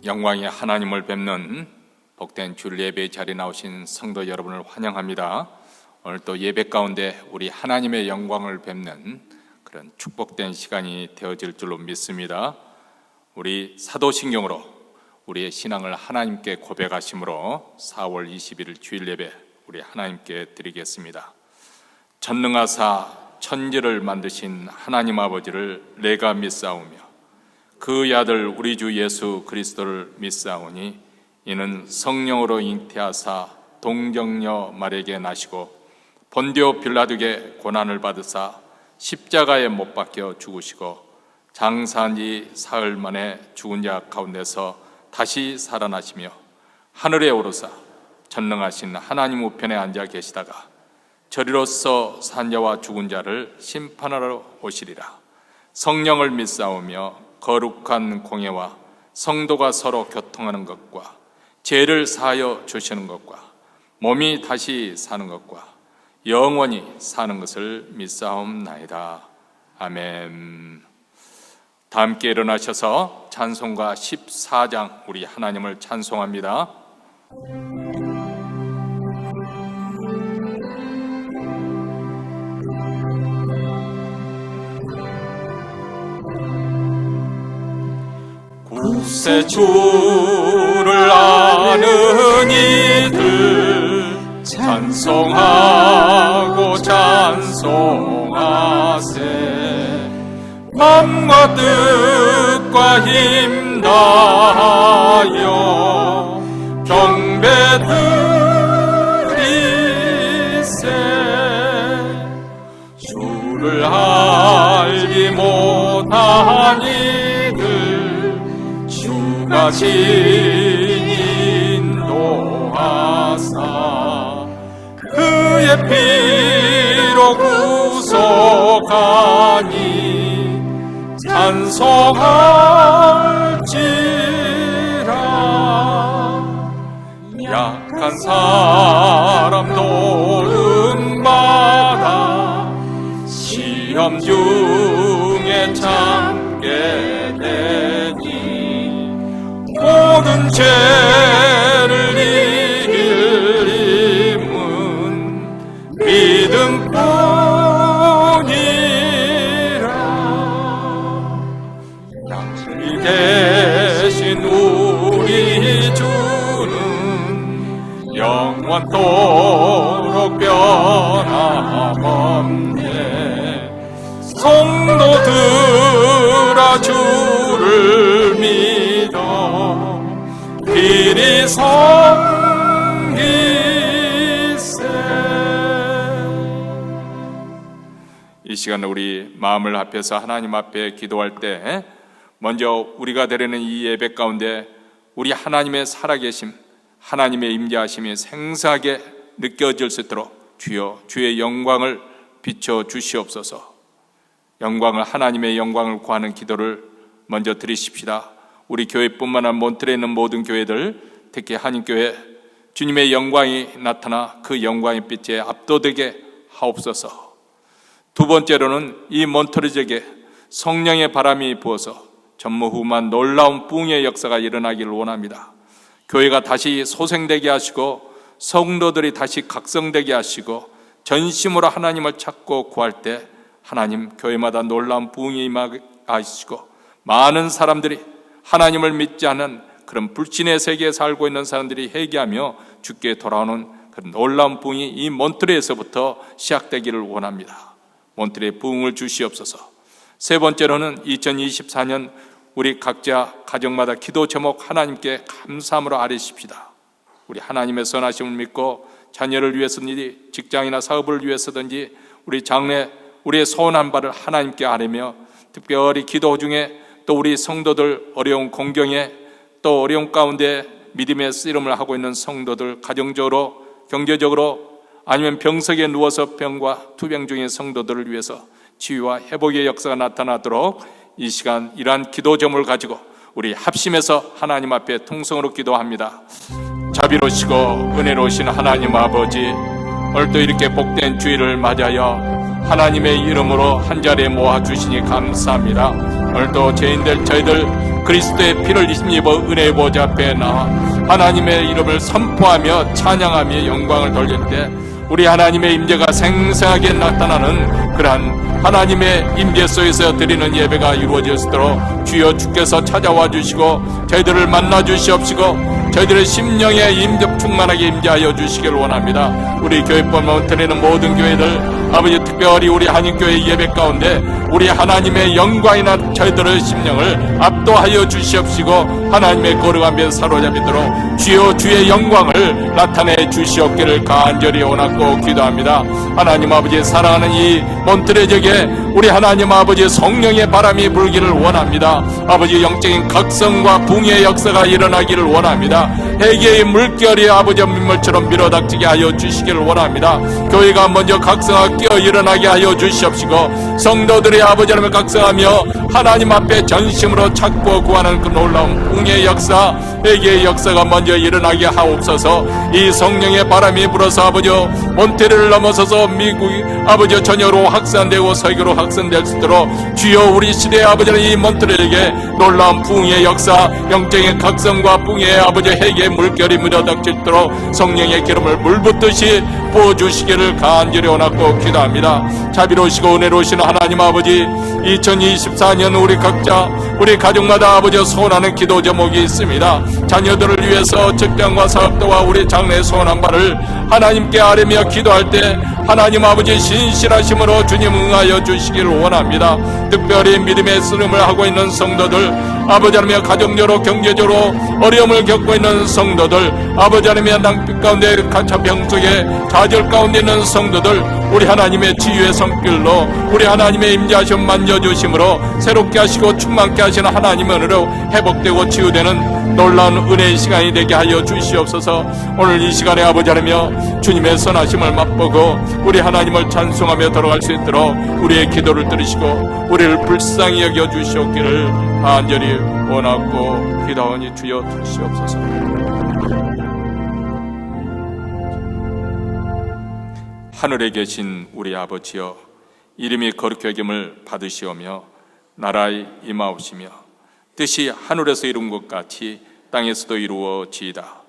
영광의 하나님을 뵙는 복된 주일 예배 자리에 나오신 성도 여러분을 환영합니다. 오늘 또 예배 가운데 우리 하나님의 영광을 뵙는 그런 축복된 시간이 되어질 줄로 믿습니다. 우리 사도신경으로 우리의 신앙을 하나님께 고백하심으로 4월 21일 주일 예배 우리 하나님께 드리겠습니다. 전능하사 천지를 만드신 하나님 아버지를 내가 믿사오며 그의 아들 우리 주 예수 그리스도를 믿사오니 이는 성령으로 잉태하사 동정녀 마리아에게 나시고 본디오 빌라도에게 고난을 받으사 십자가에 못 박혀 죽으시고 장사한 지 사흘 만에 죽은 자 가운데서 다시 살아나시며 하늘에 오르사 전능하신 하나님 우편에 앉아 계시다가 저리로서 산 자와 죽은 자를 심판하러 오시리라. 성령을 믿사오며 거룩한 공예와 성도가 서로 교통하는 것과 죄를 사하여 주시는 것과 몸이 다시 사는 것과 영원히 사는 것을 믿사옵나이다. 아멘. 다 함께 일어나셔서 찬송가 14장 우리 하나님을 찬송합니다. 구세 주를 아는 이들 찬송하고 찬송하세. 맘과 뜻과 힘 다하여 경배 드리세. 주를 알지 못한 이들 주가 인도하사 그의 피로 구속하니 찬송할지라. 약한 사람도 은받아 시험 중에 참게 되니 모든 죄를 이길 힘은 믿음뿐이라. 양심이 되신 우리 주는 영원토록 변함없네. 성도들아 주를 믿어 필히 섬기세. 이 시간 우리 마음을 합해서 하나님 앞에 기도할 때 먼저 우리가 드리는 이 예배 가운데 우리 하나님의 살아계심, 하나님의 임재하심이 생생하게 느껴질 수 있도록 주여 주의 영광을 비춰 주시옵소서. 영광을, 하나님의 영광을 구하는 기도를 먼저 드리십시다. 우리 교회뿐만 아니라 몬트레에 있는 모든 교회들, 특히 한인교회 주님의 영광이 나타나 그 영광의 빛에 압도되게 하옵소서. 두 번째로는 이 몬트레 지역에 성령의 바람이 부어서 전무후무한 놀라운 부흥의 역사가 일어나기를 원합니다. 교회가 다시 소생되게 하시고 성도들이 다시 각성되게 하시고 전심으로 하나님을 찾고 구할 때 하나님 교회마다 놀라운 부흥이 임하시고 많은 사람들이 하나님을 믿지 않는 그런 불신의 세계에 살고 있는 사람들이 회개하며 주께 돌아오는 그런 놀라운 부흥이 이 몬트레에서부터 시작되기를 원합니다. 몬트레에 부흥을 주시옵소서. 세 번째로는 2024년 우리 각자 가정마다 기도 제목 하나님께 감사함으로 아뢰십시다. 우리 하나님의 선하심을 믿고 자녀를 위해서든지 직장이나 사업을 위해서든지 우리 장래 우리의 소원한 바를 하나님께 아뢰며 특별히 기도 중에 또 우리 성도들 어려운 공경에 또 어려운 가운데 믿음의 씨름을 하고 있는 성도들, 가정적으로 경제적으로 아니면 병석에 누워서 병과 투병 중인 성도들을 위해서 치유와 회복의 역사가 나타나도록 이 시간 이러한 기도 제목을 가지고 우리 합심해서 하나님 앞에 통성으로 기도합니다. 자비로우시고 은혜로우신 하나님 아버지, 오늘도 이렇게 복된 주일을 맞아여 하나님의 이름으로 한자리에 모아주시니 감사합니다. 오늘도 죄인들 저희들 그리스도의 피를 입어 은혜의 보좌 앞에 나와 하나님의 이름을 선포하며 찬양하며 영광을 돌릴 때 우리 하나님의 임재가 생생하게 나타나는 그러한 하나님의 임재 속에서 드리는 예배가 이루어지도록 주여 주께서 찾아와 주시고 저희들을 만나 주시옵시고 저희들의 심령에 충만하게 임재하여 주시기를 원합니다. 우리 교회뿐만 드리는 모든 교회들 아버지 특별히 우리 한인교회 예배 가운데 우리 하나님의 영광이나 저희들의 심령을 압도하여 주시옵시고 하나님의 거룩함에 사로잡히도록 주여 주의 영광을 나타내 주시옵기를 간절히 원하고 기도합니다. 하나님 아버지 사랑하는 이 몬트레 지역에 우리 하나님 아버지 성령의 바람이 불기를 원합니다. 아버지 영적인 각성과 붕의 역사가 일어나기를 원합니다. 회개의 물결이 아버지 민물처럼 밀어닥치게 하여 주시기를 원합니다. 교회가 먼저 각성하고 깨어 일어나게 하여 주시옵시고 성도들이 아버지 하나님을 각성하며 하나님 앞에 전심으로 찾고 구하는 그 놀라운 붕의 역사, 회개의 역사가 먼저 일어나게 하옵소서. 이 성령의 바람이 불어서 아버지 몬테르를 넘어서서 미국 아버지 전역으로 확산되고 서기로 확산될 수 있도록 주여 우리 시대의 아버지는 이 몬테르에게 놀라운 붕의 역사, 영적인 각성과 붕의 아버지 회개의 물결이 밀어닥치도록 성령의 기름을 물붓듯이 부어주시기를 간절히 원하고 기도합니다. 자비로우시고 은혜로우신 하나님 아버지 2024년 우리 각자 우리 가족마다 아버지 소원하는 기도 제목이 있습니다. 자녀들을 위해서 직장과 사업도와 우리 장래의 소원한 바를 하나님께 아뢰며 기도할 때 하나님 아버지 신실하심으로 주님 응하여 주시기를 원합니다. 특별히 믿음의 쓰름을 하고 있는 성도들 아버지 하나님의 가정적으로 경제적으로 어려움을 겪고 있는 성도들 아버지 하나님의 낭빛 가운데 가차병 속에 좌절 가운데 있는 성도들 우리 하나님의 치유의 손길로 우리 하나님의 임재하심 만져주심으로 새롭게 하시고 충만케 하시는 하나님의 은혜로 회복되고 치유되는 놀라운 은혜의 시간이 되게 하여 주시옵소서. 오늘 이 시간에 아버지 하나며 주님의 선하심을 맛보고 우리 하나님을 찬송하며 돌아갈 수 있도록 우리의 기도를 들으시고 우리를 불쌍히 여겨 주시옵기를 간절히 원하고 기도하니 주여 주시옵소서. 하늘에 계신 우리 아버지여 이름이 거룩히 여김을 받으시오며 나라의 임하옵시며 뜻이 하늘에서 이룬 것 같이 땅에서도 이루어지이다.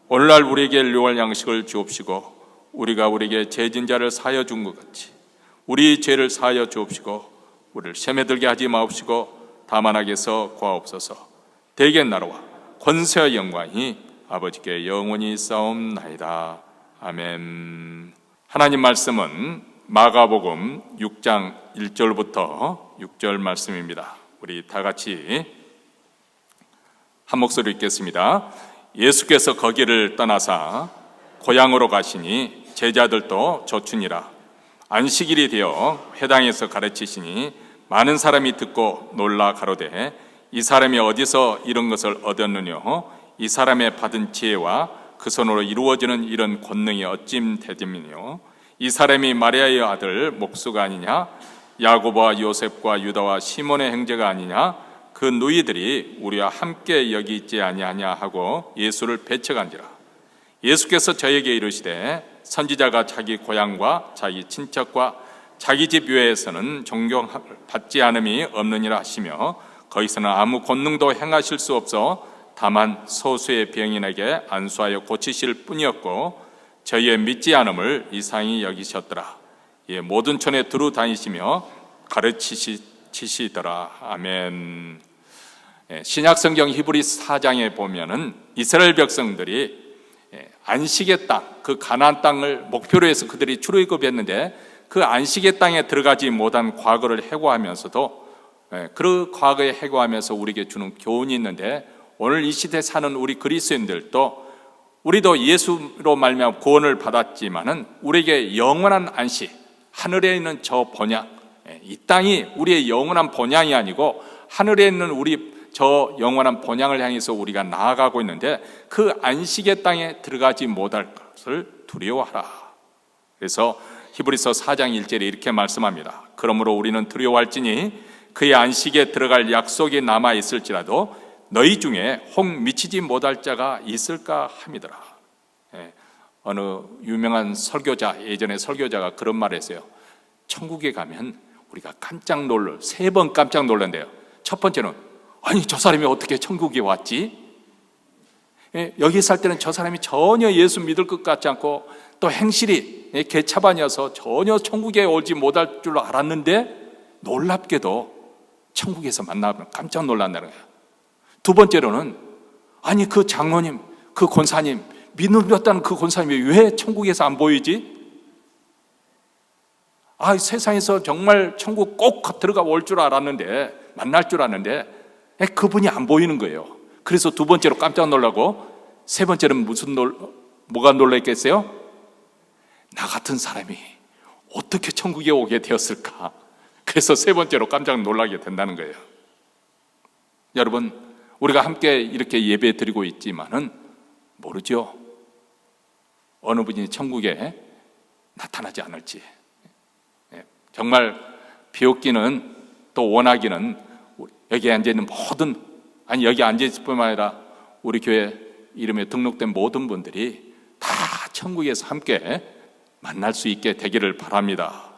오늘날 우리에게 일용할 양식을 주옵시고 우리가 우리에게 죄진 자를 사하여 준 것 같이 우리 죄를 사하여 주옵시고 우리를 시험에 들게 하지 마옵시고 다만 악에서 구하옵소서. 대개 나라와 권세와 영광이 아버지께 영원히 있사옵나이다. 아멘. 하나님 말씀은 마가복음 6장 1절부터 6절 말씀입니다. 우리 다 같이 한 목소리 읽겠습니다. 예수께서 거기를 떠나사 고향으로 가시니 제자들도 쫓으니라. 안식일이 되어 회당에서 가르치시니 많은 사람이 듣고 놀라 가로되 이 사람이 어디서 이런 것을 얻었느뇨? 이 사람의 받은 지혜와 그 손으로 이루어지는 이런 권능이 어찜 되됨이뇨? 이 사람이 마리아의 아들 목수가 아니냐? 야고보와 요셉과 유다와 시몬의 형제가 아니냐? 그 누이들이 우리와 함께 여기 있지 아니하냐 하고 예수를 배척한지라. 예수께서 저에게 이르시되 선지자가 자기 고향과 자기 친척과 자기 집 외에서는 존경받지 않음이 없느니라 하시며 거기서는 아무 권능도 행하실 수 없어 다만 소수의 병인에게 안수하여 고치실 뿐이었고 저희의 믿지 않음을 이상히 여기셨더라. 예, 모든 촌에 두루 다니시며 가르치시더라. 아멘. 예, 신약성경 히브리서 4장에 보면은 이스라엘 백성들이 안식의 땅, 그 가나안 땅을 목표로 해서 그들이 출애굽했는데 그 안식의 땅에 들어가지 못한 과거를 해고하면서도 그 과거에 해고하면서 우리에게 주는 교훈이 있는데 오늘 이 시대에 사는 우리 그리스도인들도 우리도 예수로 말미암아 구원을 받았지만은 우리에게 영원한 안식, 하늘에 있는 저 본향, 이 땅이 우리의 영원한 본향이 아니고 하늘에 있는 우리 저 영원한 본향을 향해서 우리가 나아가고 있는데 그 안식의 땅에 들어가지 못할 것을 두려워하라. 그래서 히브리서 4장 1절에 이렇게 말씀합니다. 그러므로 우리는 두려워할지니 그의 안식에 들어갈 약속이 남아 있을지라도 너희 중에 혹 미치지 못할 자가 있을까 함이더라. 어느 유명한 설교자, 예전에 설교자가 그런 말을 했어요. 천국에 가면 우리가 깜짝 놀랄, 3번 깜짝 놀란대요. 첫 번째는 아니 저 사람이 어떻게 천국에 왔지? 여기 살 때는 저 사람이 전혀 예수 믿을 것 같지 않고 또 행실이 개차반이어서 전혀 천국에 오지 못할 줄 알았는데 놀랍게도 천국에서 만나면 깜짝 놀란다는 거예요. 두 번째로는 아니 그 장로님, 그 권사님, 믿었다는 그 권사님이 왜 천국에서 안 보이지? 세상에서 정말 천국 꼭 들어가 올 줄 알았는데, 만날 줄 알았는데 그분이 안 보이는 거예요. 그래서 두 번째로 깜짝 놀라고, 세 번째는 뭐가 놀랐겠어요? 나 같은 사람이 어떻게 천국에 오게 되었을까? 그래서 세 번째로 깜짝 놀라게 된다는 거예요. 여러분, 우리가 함께 이렇게 예배 드리고 있지만은 모르죠. 어느 분이 천국에 나타나지 않을지. 정말 비웃기는, 또 원하기는 여기 앉아있는 모든, 아니 여기 앉아있을 뿐만 아니라 우리 교회 이름에 등록된 모든 분들이 다 천국에서 함께 만날 수 있게 되기를 바랍니다.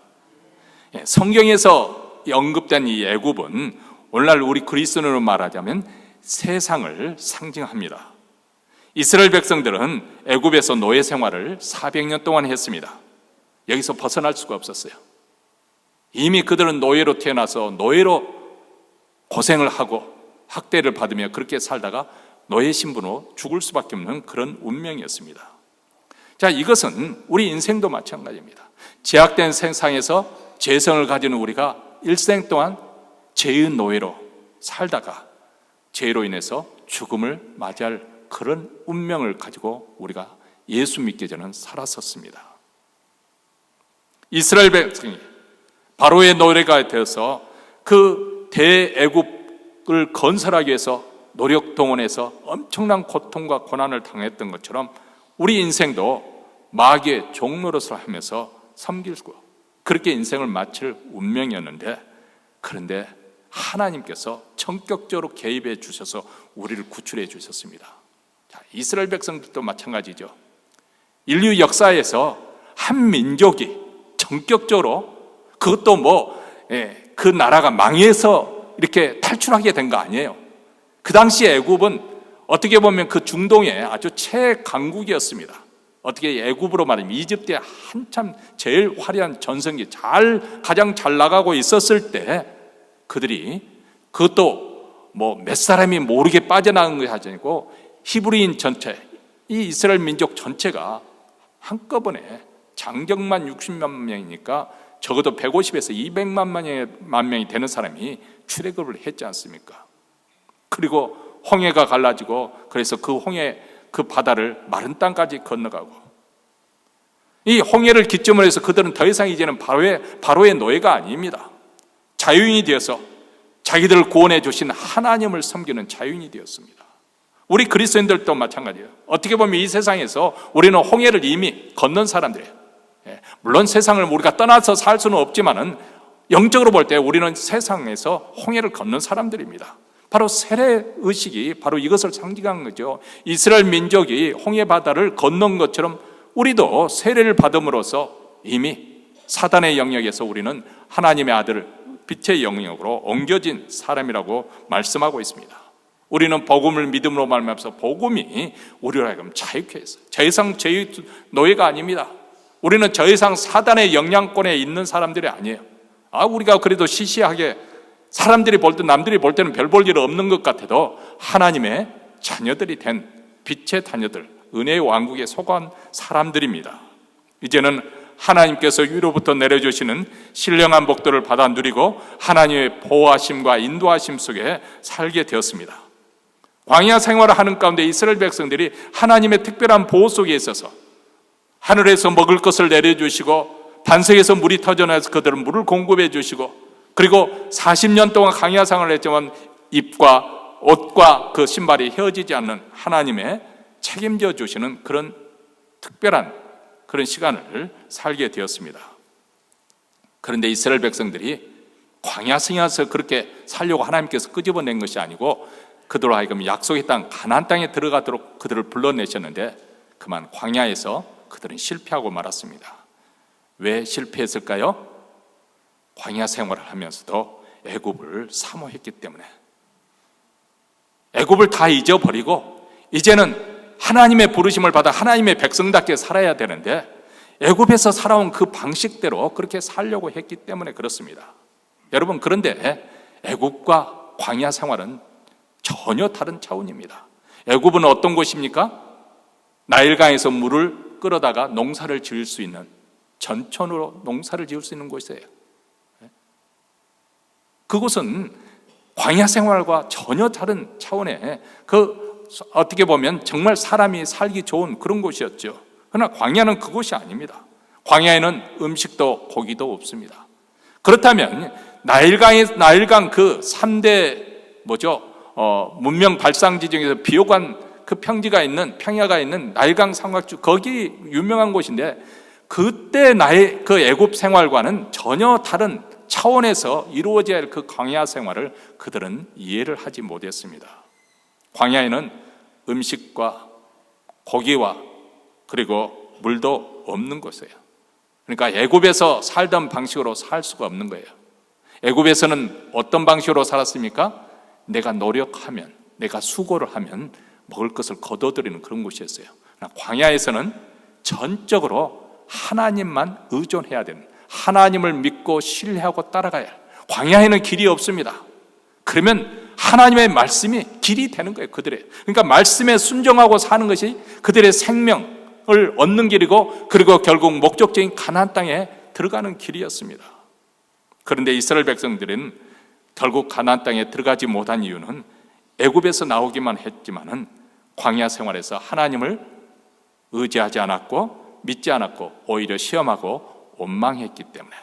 성경에서 언급된 이 애굽은 오늘날 우리 그리스도인으로 말하자면 세상을 상징합니다. 이스라엘 백성들은 애굽에서 노예 생활을 400년 동안 했습니다. 여기서 벗어날 수가 없었어요. 이미 그들은 노예로 태어나서 노예로 고생을 하고 학대를 받으며 그렇게 살다가 노예 신분으로 죽을 수밖에 없는 그런 운명이었습니다. 자, 이것은 우리 인생도 마찬가지입니다. 제약된 세상에서 죄성을 가지는 우리가 일생 동안 죄의 노예로 살다가 죄로 인해서 죽음을 맞이할 그런 운명을 가지고 우리가 예수 믿기 전에는 살았었습니다. 이스라엘 백성이 바로의 노예가 되어서 그 대애굽을 건설하기 위해서 노력 동원해서 엄청난 고통과 고난을 당했던 것처럼 우리 인생도 마귀의 종노릇을 하면서 섬기고 그렇게 인생을 마칠 운명이었는데, 그런데 하나님께서 전격적으로 개입해 주셔서 우리를 구출해 주셨습니다. 자, 이스라엘 백성들도 마찬가지죠. 인류 역사에서 한 민족이 전격적으로, 그것도 그 나라가 망해서 이렇게 탈출하게 된 거 아니에요. 그 당시 애굽은 어떻게 보면 그 중동의 아주 최강국이었습니다. 어떻게 애굽으로 말하면 이집트에 한참 제일 화려한 전성기, 가장 잘 나가고 있었을 때 그들이, 그것도 몇 사람이 모르게 빠져나간 것이 아니고 히브리인 전체, 이 이스라엘 민족 전체가 한꺼번에 장정만 60만 명이니까 적어도 150에서 200만 명이 되는 사람이 출애굽을 했지 않습니까? 그리고 홍해가 갈라지고, 그래서 그 홍해, 그 바다를 마른 땅까지 건너가고, 이 홍해를 기점으로 해서 그들은 더 이상 이제는 바로의 노예가 아닙니다. 자유인이 되어서 자기들을 구원해 주신 하나님을 섬기는 자유인이 되었습니다. 우리 그리스도인들도 마찬가지예요. 어떻게 보면 이 세상에서 우리는 홍해를 이미 건넌 사람들이에요. 물론 세상을 우리가 떠나서 살 수는 없지만은 영적으로 볼 때 우리는 세상에서 홍해를 건넌 사람들입니다. 바로 세례의식이 바로 이것을 상징한 거죠. 이스라엘 민족이 홍해 바다를 건넌 것처럼 우리도 세례를 받음으로써 이미 사단의 영역에서 우리는 하나님의 아들 빛의 영역으로 옮겨진 사람이라고 말씀하고 있습니다. 우리는 복음을 믿음으로 말미암아서 복음이 우리로 하여금 자유케 했어요. 더 이상 죄의 노예가 아닙니다. 우리는 더 이상 사단의 영향권에 있는 사람들이 아니에요. 우리가 그래도 시시하게 사람들이 볼 때, 남들이 볼 때는 별 볼 일 없는 것 같아도 하나님의 자녀들이 된 빛의 자녀들, 은혜의 왕국에 속한 사람들입니다. 이제는 하나님께서 위로부터 내려주시는 신령한 복들을 받아 누리고 하나님의 보호하심과 인도하심 속에 살게 되었습니다. 광야 생활을 하는 가운데 이스라엘 백성들이 하나님의 특별한 보호 속에 있어서 하늘에서 먹을 것을 내려주시고 반석에서 물이 터져나와서 그들은 물을 공급해 주시고, 그리고 40년 동안 광야 생활을 했지만 입과 옷과 그 신발이 헤어지지 않는 하나님의 책임져 주시는 그런 특별한 그런 시간을 살게 되었습니다. 그런데 이스라엘 백성들이 광야 생활에서 그렇게 살려고 하나님께서 끄집어낸 것이 아니고 그들로 하여금 약속의 땅 가나안 땅에 들어가도록 그들을 불러내셨는데 그만 광야에서 그들은 실패하고 말았습니다. 왜 실패했을까요? 광야 생활을 하면서도 애굽을 사모했기 때문에, 애굽을 다 잊어버리고 이제는 하나님의 부르심을 받아 하나님의 백성답게 살아야 되는데 애굽에서 살아온 그 방식대로 그렇게 살려고 했기 때문에 그렇습니다. 여러분, 그런데 애굽과 광야 생활은 전혀 다른 차원입니다. 애굽은 어떤 곳입니까? 나일강에서 물을 끌어다가 농사를 지을 수 있는, 전천으로 농사를 지을 수 있는 곳이에요. 그곳은 광야 생활과 전혀 다른 차원의 어떻게 보면 정말 사람이 살기 좋은 그런 곳이었죠. 그러나 광야는 그곳이 아닙니다. 광야에는 음식도 고기도 없습니다. 그렇다면 나일강 그 3대 문명 발상지 중에서 비호관 그 평야가 있는 나일강 삼각주, 거기 유명한 곳인데 그때 그 애굽 생활과는 전혀 다른 차원에서 이루어져야 할 그 광야 생활을 그들은 이해를 하지 못했습니다. 광야에는 음식과 고기와 그리고 물도 없는 곳이에요. 그러니까 애굽에서 살던 방식으로 살 수가 없는 거예요. 애굽에서는 어떤 방식으로 살았습니까? 내가 노력하면, 내가 수고를 하면 먹을 것을 거둬들이는 그런 곳이었어요. 광야에서는 전적으로 하나님만 의존해야 되는, 하나님을 믿고 신뢰하고 따라가야 할, 광야에는 길이 없습니다. 그러면 하나님의 말씀이 길이 되는 거예요, 그들의. 그러니까 말씀에 순종하고 사는 것이 그들의 생명을 얻는 길이고, 그리고 결국 목적적인 가나안 땅에 들어가는 길이었습니다. 그런데 이스라엘 백성들은 결국 가나안 땅에 들어가지 못한 이유는 애굽에서 나오기만 했지만은 광야 생활에서 하나님을 의지하지 않았고 믿지 않았고 오히려 시험하고 원망했기 때문에,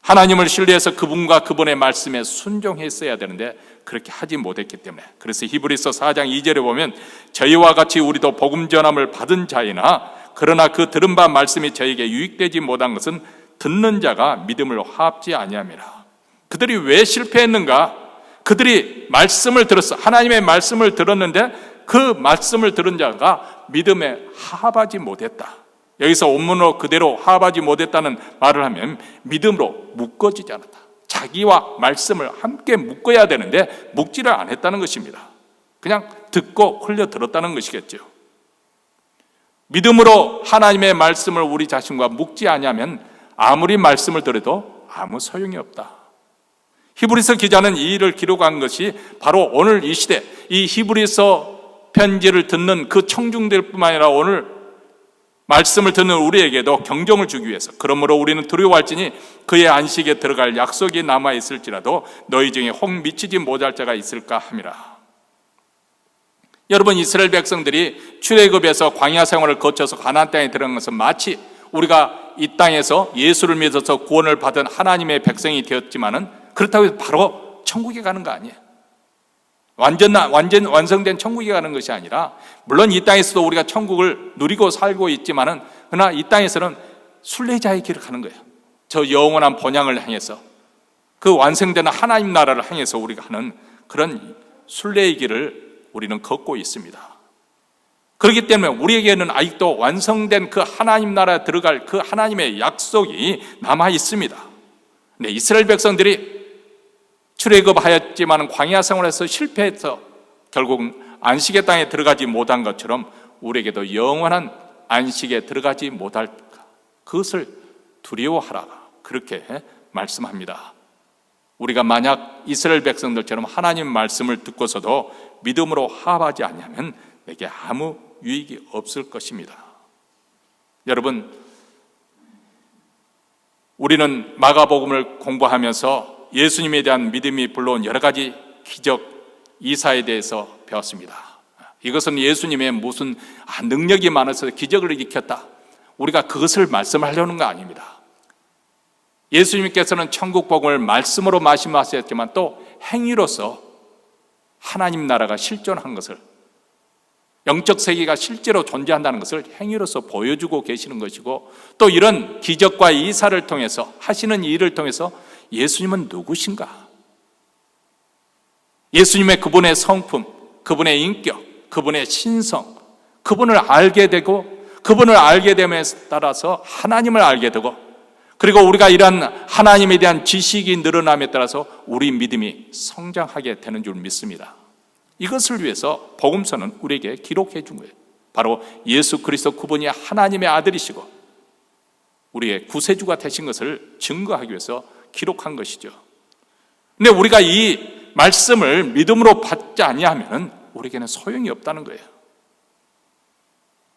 하나님을 신뢰해서 그분과 그분의 말씀에 순종했어야 되는데 그렇게 하지 못했기 때문에, 그래서 히브리서 4장 2절에 보면 저희와 같이 우리도 복음 전함을 받은 자이나 그러나 그 들은 바 말씀이 저에게 유익되지 못한 것은 듣는 자가 믿음을 화합지 아니함이라. 그들이 왜 실패했는가? 그들이 말씀을 들었어. 하나님의 말씀을 들었는데 그 말씀을 들은 자가 믿음에 화합하지 못했다. 여기서 원문으로 그대로 화합하지 못했다는 말을 하면 믿음으로 묶어지지 않았다. 자기와 말씀을 함께 묶어야 되는데 묶지를 않았다는 것입니다. 그냥 듣고 흘려 들었다는 것이겠죠. 믿음으로 하나님의 말씀을 우리 자신과 묶지 않으면 아무리 말씀을 들어도 아무 소용이 없다. 히브리서 기자는 이 일을 기록한 것이 바로 오늘 이 시대, 이 히브리서 편지를 듣는 그 청중들 뿐만 아니라 오늘 말씀을 듣는 우리에게도 경종을 주기 위해서, 그러므로 우리는 두려워할지니 그의 안식에 들어갈 약속이 남아있을지라도 너희 중에 혹 미치지 못할 자가 있을까 함이라. 여러분, 이스라엘 백성들이 출애굽에서 광야 생활을 거쳐서 가나안 땅에 들어간 것은 마치 우리가 이 땅에서 예수를 믿어서 구원을 받은 하나님의 백성이 되었지만은 그렇다고 해서 바로 천국에 가는 거 아니에요. 완전 완성된 천국에 가는 것이 아니라, 물론 이 땅에서도 우리가 천국을 누리고 살고 있지만은, 그러나 이 땅에서는 순례자의 길을 가는 거예요. 저 영원한 본향을 향해서, 그 완성되는 하나님 나라를 향해서 우리가 하는 그런 순례의 길을 우리는 걷고 있습니다. 그렇기 때문에 우리에게는 아직도 완성된 그 하나님 나라에 들어갈 그 하나님의 약속이 남아 있습니다. 네, 이스라엘 백성들이 출애굽하였지만 광야 생활에서 실패해서 결국 안식의 땅에 들어가지 못한 것처럼 우리에게도 영원한 안식에 들어가지 못할 그것을 두려워하라, 그렇게 말씀합니다. 우리가 만약 이스라엘 백성들처럼 하나님 말씀을 듣고서도 믿음으로 화합하지 않으면 내게 아무 유익이 없을 것입니다. 여러분, 우리는 마가복음을 공부하면서 예수님에 대한 믿음이 불러온 여러 가지 기적, 이사에 대해서 배웠습니다. 이것은 예수님의 무슨 능력이 많아서 기적을 일으켰다, 우리가 그것을 말씀하려는 거 아닙니다. 예수님께서는 천국 복음을 말씀으로 말씀하셨지만 또 행위로서 하나님 나라가 실존한 것을, 영적 세계가 실제로 존재한다는 것을 행위로서 보여주고 계시는 것이고, 또 이런 기적과 이사를 통해서 하시는 일을 통해서 예수님은 누구신가? 예수님의 그분의 성품, 그분의 인격, 그분의 신성, 그분을 알게 되고, 그분을 알게 됨에 따라서 하나님을 알게 되고, 그리고 우리가 이러한 하나님에 대한 지식이 늘어남에 따라서 우리 믿음이 성장하게 되는 줄 믿습니다. 이것을 위해서 복음서는 우리에게 기록해 준 거예요. 바로 예수 그리스도 그분이 하나님의 아들이시고 우리의 구세주가 되신 것을 증거하기 위해서 기록한 것이죠. 근데 우리가 이 말씀을 믿음으로 받지 아니하면 우리에게는 소용이 없다는 거예요.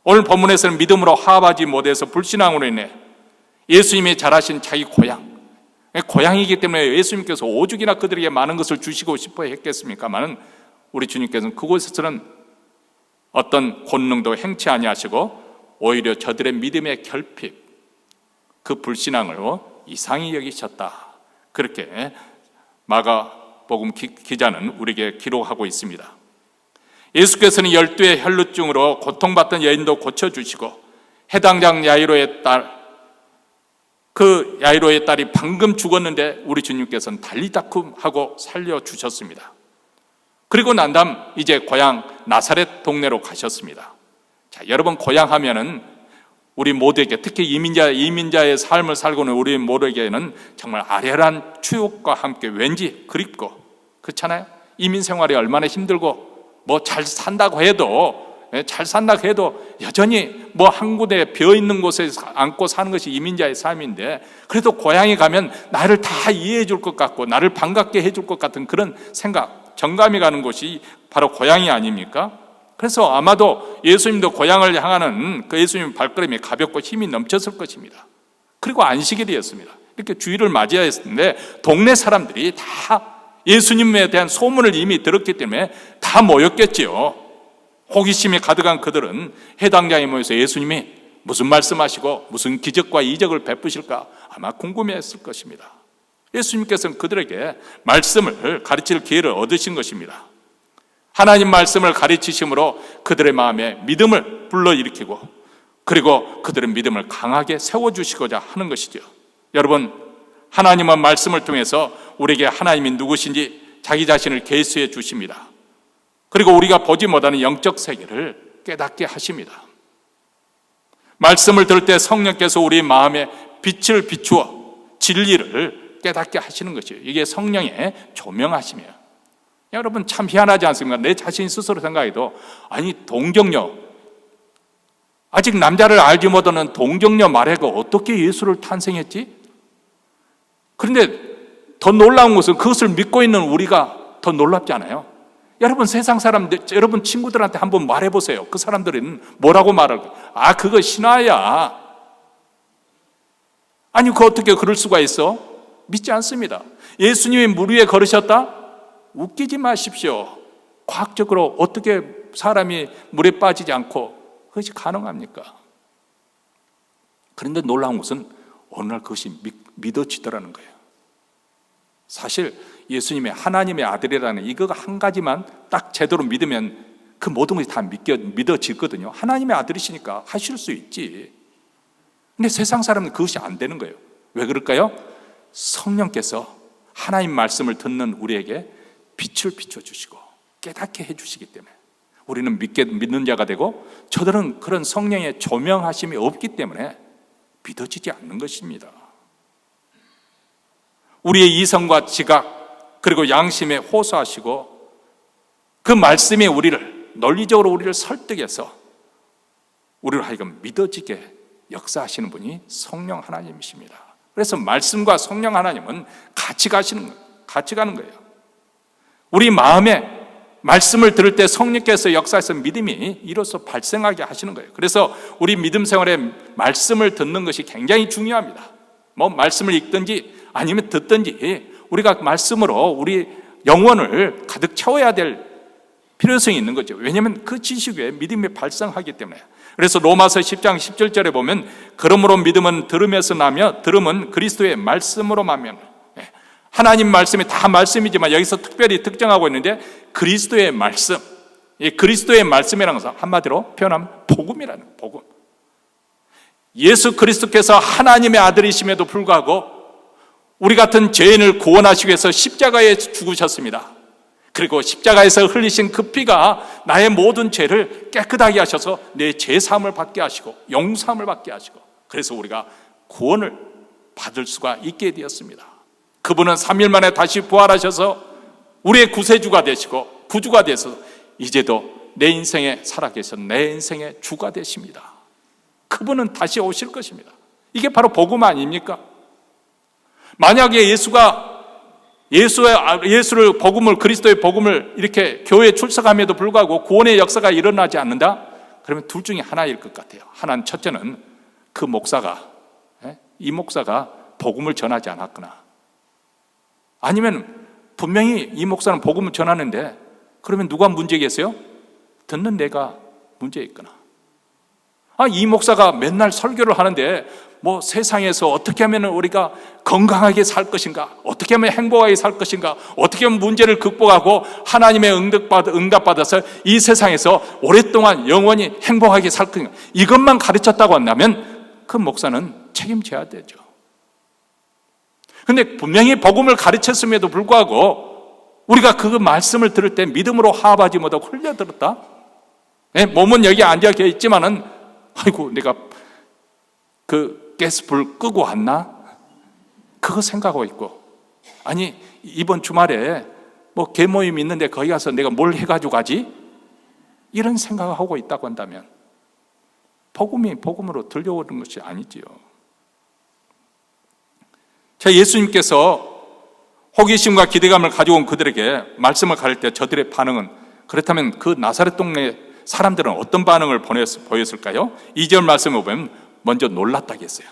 오늘 본문에서는 믿음으로 화합하지 못해서 불신앙으로 인해 예수님이 잘하신 자기 고향이기 때문에 예수님께서 오죽이나 그들에게 많은 것을 주시고 싶어 했겠습니까마는 우리 주님께서는 그곳에서는 어떤 권능도 행치 아니하시고 오히려 저들의 믿음의 결핍, 그 불신앙으로 이상히 여기셨다. 그렇게 마가복음 기자는 우리에게 기록하고 있습니다. 예수께서는 12의 혈루증으로 고통받던 여인도 고쳐주시고 해당장 야이로의 딸, 그 야이로의 딸이 방금 죽었는데 우리 주님께서는 달리다쿰 하고 살려주셨습니다. 그리고 난 다음 이제 고향 나사렛 동네로 가셨습니다. 자, 여러분 고향 하면은 우리 모두에게, 특히 이민자의 삶을 살고 있는 우리 모두에게는 정말 아련한 추억과 함께 왠지 그립고, 그렇잖아요? 이민 생활이 얼마나 힘들고 잘 산다고 해도 여전히 한 군데 비어 있는 곳에 앉고 사는 것이 이민자의 삶인데, 그래도 고향에 가면 나를 다 이해해 줄 것 같고 나를 반갑게 해줄 것 같은 그런 생각, 정감이 가는 곳이 바로 고향이 아닙니까? 그래서 아마도 예수님도 고향을 향하는 그 예수님 발걸음이 가볍고 힘이 넘쳤을 것입니다. 그리고 안식일이었습니다. 이렇게 주일을 맞이했는데 동네 사람들이 다 예수님에 대한 소문을 이미 들었기 때문에 다 모였겠지요. 호기심이 가득한 그들은 해당장에 모여서 예수님이 무슨 말씀하시고 무슨 기적과 이적을 베푸실까 아마 궁금해했을 것입니다. 예수님께서는 그들에게 말씀을 가르칠 기회를 얻으신 것입니다. 하나님 말씀을 가르치심으로 그들의 마음에 믿음을 불러일으키고, 그리고 그들의 믿음을 강하게 세워주시고자 하는 것이죠. 여러분, 하나님은 말씀을 통해서 우리에게 하나님이 누구신지 자기 자신을 계시해 주십니다. 그리고 우리가 보지 못하는 영적 세계를 깨닫게 하십니다. 말씀을 들을 때 성령께서 우리 마음에 빛을 비추어 진리를 깨닫게 하시는 것이에요. 이게 성령의 조명하심이에요. 여러분, 참 희한하지 않습니까? 내 자신 스스로 생각해도, 아니 동정녀, 아직 남자를 알지 못하는 동정녀 마리아가 어떻게 예수를 탄생했지? 그런데 더 놀라운 것은 그것을 믿고 있는 우리가 더 놀랍지 않아요? 여러분, 세상 사람들, 여러분 친구들한테 한번 말해보세요. 그 사람들은 뭐라고 말할까요? 그거 신화야. 아니, 그거 어떻게 그럴 수가 있어? 믿지 않습니다. 예수님이 물 위에 걸으셨다? 웃기지 마십시오. 과학적으로 어떻게 사람이 물에 빠지지 않고 그것이 가능합니까? 그런데 놀라운 것은 어느 날 그것이 믿어지더라는 거예요. 사실 예수님의 하나님의 아들이라는 이거가 한 가지만 딱 제대로 믿으면 그 모든 것이 다 믿어지거든요. 하나님의 아들이시니까 하실 수 있지. 근데 세상 사람은 그것이 안 되는 거예요. 왜 그럴까요? 성령께서 하나님 말씀을 듣는 우리에게 빛을 비춰주시고 깨닫게 해주시기 때문에 우리는 믿는 자가 되고, 저들은 그런 성령의 조명하심이 없기 때문에 믿어지지 않는 것입니다. 우리의 이성과 지각 그리고 양심에 호소하시고 그 말씀이 논리적으로 우리를 설득해서 우리를 하여금 믿어지게 역사하시는 분이 성령 하나님이십니다. 그래서 말씀과 성령 하나님은 같이 가는 거예요. 우리 마음에 말씀을 들을 때 성령께서 역사해서 믿음이 이로써 발생하게 하시는 거예요. 그래서 우리 믿음 생활에 말씀을 듣는 것이 굉장히 중요합니다. 말씀을 읽든지 아니면 듣든지 우리가 말씀으로 우리 영혼을 가득 채워야 될 필요성이 있는 거죠. 왜냐하면 그 지식 외에 믿음이 발생하기 때문에. 그래서 로마서 10장 17절에 보면, 그러므로 믿음은 들음에서 나며 들음은 그리스도의 말씀으로 마면, 하나님 말씀이 다 말씀이지만 여기서 특별히 특정하고 있는데 그리스도의 말씀, 이 그리스도의 말씀이라는 것은 한마디로 표현하면 복음이라는 거예요. 복음. 예수 그리스도께서 하나님의 아들이심에도 불구하고 우리 같은 죄인을 구원하시기 위해서 십자가에 죽으셨습니다. 그리고 십자가에서 흘리신 그 피가 나의 모든 죄를 깨끗하게 하셔서 내 죄사함을 받게 하시고 용서함을 받게 하시고, 그래서 우리가 구원을 받을 수가 있게 되었습니다. 그분은 3일 만에 다시 부활하셔서 우리의 구세주가 되시고 구주가 되셔서 이제도 내 인생에 살아계셔 내 인생의 주가 되십니다. 그분은 다시 오실 것입니다. 이게 바로 복음 아닙니까? 만약에 예수를 복음을 그리스도의 복음을 이렇게 교회에 출석함에도 불구하고 구원의 역사가 일어나지 않는다? 그러면 둘 중에 하나일 것 같아요. 하나는 첫째는 그 목사가 이 목사가 복음을 전하지 않았거나, 아니면 분명히 이 목사는 복음을 전하는데 그러면 누가 문제겠어요? 듣는 내가 문제 있거나, 이 목사가 맨날 설교를 하는데 뭐 세상에서 어떻게 하면 우리가 건강하게 살 것인가, 어떻게 하면 행복하게 살 것인가, 어떻게 하면 문제를 극복하고 하나님의 응답받아서 이 세상에서 오랫동안 영원히 행복하게 살 것인가, 이것만 가르쳤다고 한다면 그 목사는 책임져야 되죠. 근데 분명히 복음을 가르쳤음에도 불구하고 우리가 그 말씀을 들을 때 믿음으로 화합하지 못하고 흘려들었다? 몸은 여기 앉아 있지만은 아이고 내가 그 가스불 끄고 왔나? 그거 생각하고 있고, 아니 이번 주말에 뭐 개모임 있는데 거기 가서 내가 뭘 해가지고 가지? 이런 생각을 하고 있다고 한다면 복음이 복음으로 들려오는 것이 아니지요. 자, 예수님께서 호기심과 기대감을 가지고 온 그들에게 말씀을 가릴 때 저들의 반응은, 그렇다면 그 나사렛 동네 사람들은 어떤 반응을 보였을까요? 2절 말씀을 보면 먼저 놀랐다고 했어요.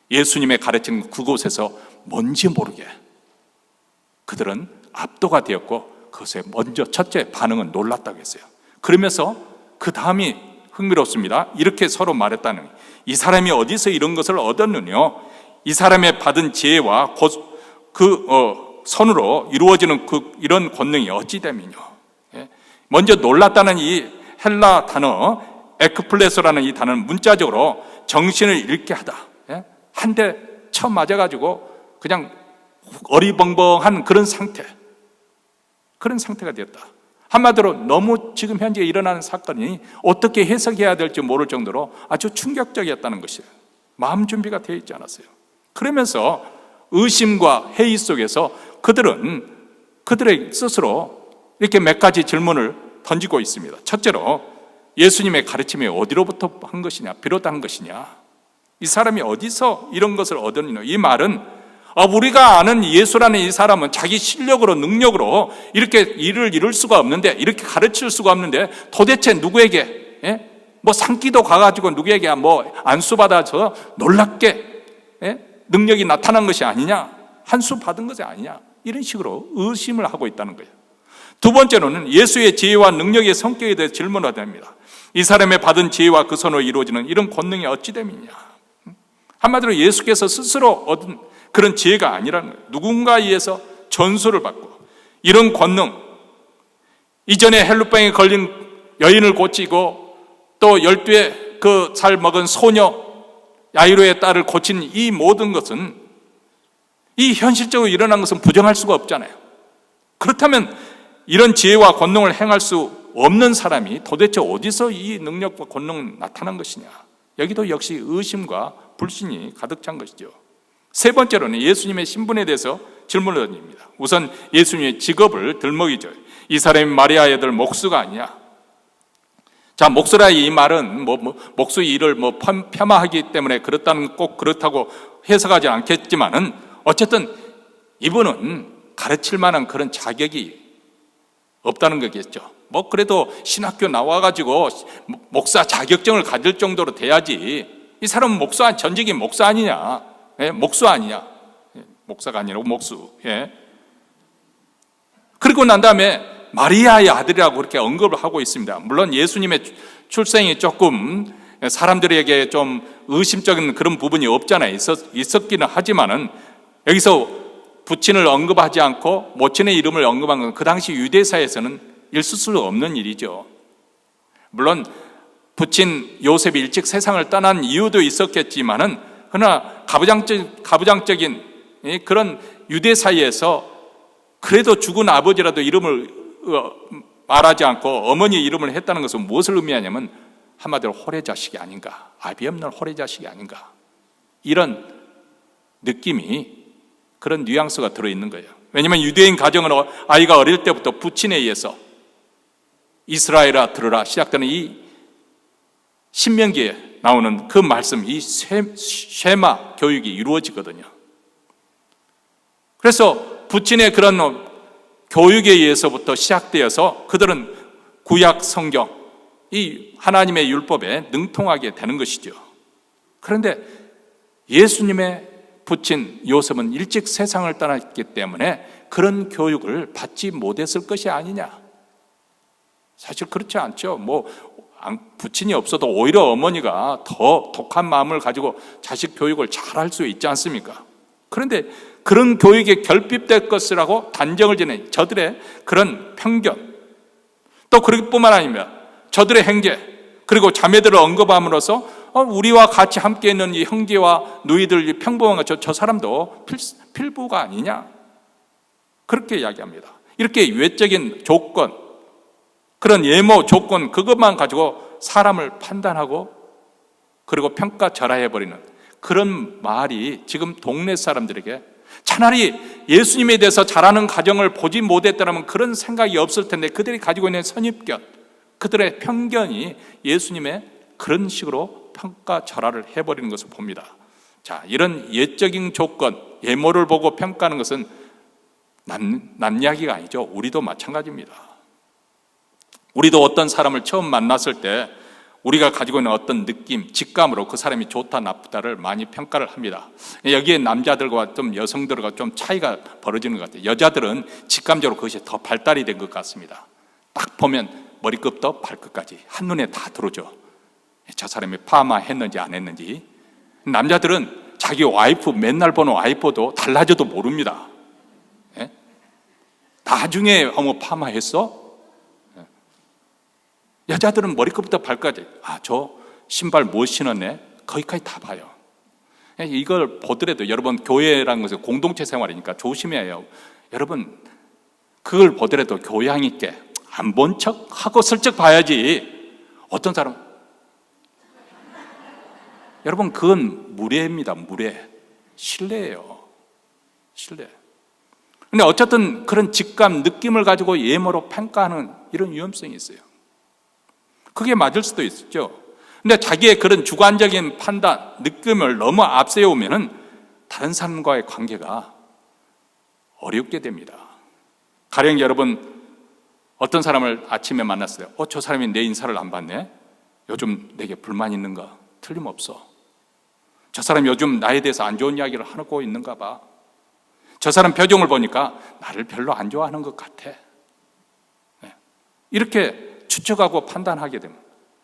예수님의 가르친 그곳에서 뭔지 모르게 그들은 압도가 되었고 그것에 먼저 첫째 반응은 놀랐다고 했어요. 그러면서 그 다음이 흥미롭습니다. 이렇게 서로 말했다는 거예요. 이 사람이 어디서 이런 것을 얻었느냐? 이 사람의 받은 지혜와 선으로 이루어지는 이런 권능이 어찌 됨이뇨? 먼저 놀랐다는 이 헬라 단어 에크플레소라는 이 단어는 문자적으로 정신을 잃게 하다, 한 대 처음 맞아가지고 그냥 어리벙벙한 그런 상태가 되었다. 한마디로 너무 지금 현재 일어나는 사건이 어떻게 해석해야 될지 모를 정도로 아주 충격적이었다는 것이에요. 마음 준비가 되어 있지 않았어요. 그러면서 의심과 회의 속에서 그들의 스스로 이렇게 몇 가지 질문을 던지고 있습니다. 첫째로 예수님의 가르침이 어디로부터 한 것이냐, 비롯한 것이냐, 이 사람이 어디서 이런 것을 얻었느냐. 이 말은 우리가 아는 예수라는 이 사람은 자기 실력으로 능력으로 이렇게 일을 이룰 수가 없는데, 이렇게 가르칠 수가 없는데 도대체 누구에게 뭐 산기도 가가지고 누구에게 뭐 안수받아서 놀랍게 능력이 나타난 것이 아니냐, 한수 받은 것이 아니냐, 이런 식으로 의심을 하고 있다는 거예요. 두 번째로는 예수의 지혜와 능력의 성격에 대해 질문을 합니다. 이 사람의 받은 지혜와 그 선으로 이루어지는 이런 권능이 어찌 됨이냐. 한마디로 예수께서 스스로 얻은 그런 지혜가 아니라는 거예요. 누군가에 의해서 전수를 받고, 이런 권능, 이전에 헬루병에 걸린 여인을 고치고 또 12의 그 살 먹은 소녀 야이로의 딸을 고친 이 모든 것은, 이 현실적으로 일어난 것은 부정할 수가 없잖아요. 그렇다면 이런 지혜와 권능을 행할 수 없는 사람이 도대체 어디서 이 능력과 권능을 나타난 것이냐. 여기도 역시 의심과 불신이 가득 찬 것이죠. 세 번째로는 예수님의 신분에 대해서 질문을 던집니다. 우선 예수님의 직업을 들먹이죠. 이 사람이 마리아의 아들 목수가 아니냐. 자, 목수라 이 말은 목수 일을 폄하하기 때문에 꼭 그렇다고 해석하지 않겠지만은, 어쨌든 이분은 가르칠 만한 그런 자격이 없다는 거겠죠. 그래도 신학교 나와가지고 목사 자격증을 가질 정도로 돼야지. 이 사람은 전직이 목사 아니냐? 목수 아니냐? 목사가 아니라 목수. 그리고 난 다음에 마리아의 아들이라고 그렇게 언급을 하고 있습니다. 물론 예수님의 출생이 조금 사람들에게 좀 의심적인 그런 부분이 없잖아요. 있었기는 하지만은 여기서 부친을 언급하지 않고 모친의 이름을 언급한 건 그 당시 유대사에서는 있을 수 없는 일이죠. 물론 부친 요셉이 일찍 세상을 떠난 이유도 있었겠지만은, 그러나 가부장적인 그런 유대 사이에서 그래도 죽은 아버지라도 이름을 말하지 않고 어머니의 이름을 했다는 것은 무엇을 의미하냐면, 한마디로 호래자식이 아닌가, 아비 없는 호래자식이 아닌가, 이런 느낌이, 그런 뉘앙스가 들어있는 거예요. 왜냐하면 유대인 가정은 아이가 어릴 때부터 부친에 의해서 이스라엘아 들으라 시작되는 이 신명기에 나오는 그 말씀, 이 쉐마 교육이 이루어지거든요. 그래서 부친의 그런 교육에 의해서부터 시작되어서 그들은 구약 성경, 이 하나님의 율법에 능통하게 되는 것이죠. 그런데 예수님의 부친 요셉은 일찍 세상을 떠났기 때문에 그런 교육을 받지 못했을 것이 아니냐. 사실 그렇지 않죠. 부친이 없어도 오히려 어머니가 더 독한 마음을 가지고 자식 교육을 잘할 수 있지 않습니까? 그런데 그런 교육에 결핍될 것이라고 단정을 지는 저들의 그런 편견, 또 그뿐만 아니라 저들의 행제, 그리고 자매들을 언급함으로써 우리와 같이 함께 있는 이 형제와 누이들 평범한 저 사람도 필부가 아니냐, 그렇게 이야기합니다. 이렇게 외적인 조건, 그런 예모 조건, 그것만 가지고 사람을 판단하고 그리고 평가절하해버리는 그런 말이 지금 동네 사람들에게, 차라리 예수님에 대해서 잘하는 가정을 보지 못했더라면 그런 생각이 없을 텐데 그들이 가지고 있는 선입견, 그들의 편견이 예수님의 그런 식으로 평가절하를 해버리는 것을 봅니다. 자, 이런 예적인 조건, 예모를 보고 평가하는 것은 남 이야기가 아니죠. 우리도 마찬가지입니다. 우리도 어떤 사람을 처음 만났을 때 우리가 가지고 있는 어떤 느낌, 직감으로 그 사람이 좋다 나쁘다를 많이 평가를 합니다. 여기에 남자들과 좀 여성들과 좀 차이가 벌어지는 것 같아요. 여자들은 직감적으로 그것이 더 발달이 된 것 같습니다. 딱 보면 머리끝부터 발끝까지 한눈에 다 들어오죠. 저 사람이 파마 했는지 안 했는지. 남자들은 자기 와이프, 맨날 보는 와이프도 달라져도 모릅니다. 예? 나중에 파마 했어? 여자들은 머리끝부터 발까지, 저 신발 못 신었네, 거기까지 다 봐요. 이걸 보더라도 여러분, 교회라는 것은 공동체 생활이니까 조심해야 해요. 여러분, 그걸 보더라도 교양 있게 안 본 척 하고 슬쩍 봐야지. 어떤 사람, 여러분, 그건 무례입니다. 무례, 신뢰예요. 신뢰. 근데 어쨌든 그런 직감, 느낌을 가지고 예모로 평가하는 이런 위험성이 있어요. 그게 맞을 수도 있죠. 근데 자기의 그런 주관적인 판단, 느낌을 너무 앞세우면은 다른 사람과의 관계가 어렵게 됩니다. 가령 여러분, 어떤 사람을 아침에 만났어요. 저 사람이 내 인사를 안 받네? 요즘 내게 불만 있는가? 틀림없어. 저 사람이 요즘 나에 대해서 안 좋은 이야기를 하고 있는가 봐. 저 사람 표정을 보니까 나를 별로 안 좋아하는 것 같아. 이렇게 추측하고 판단하게 됩니다.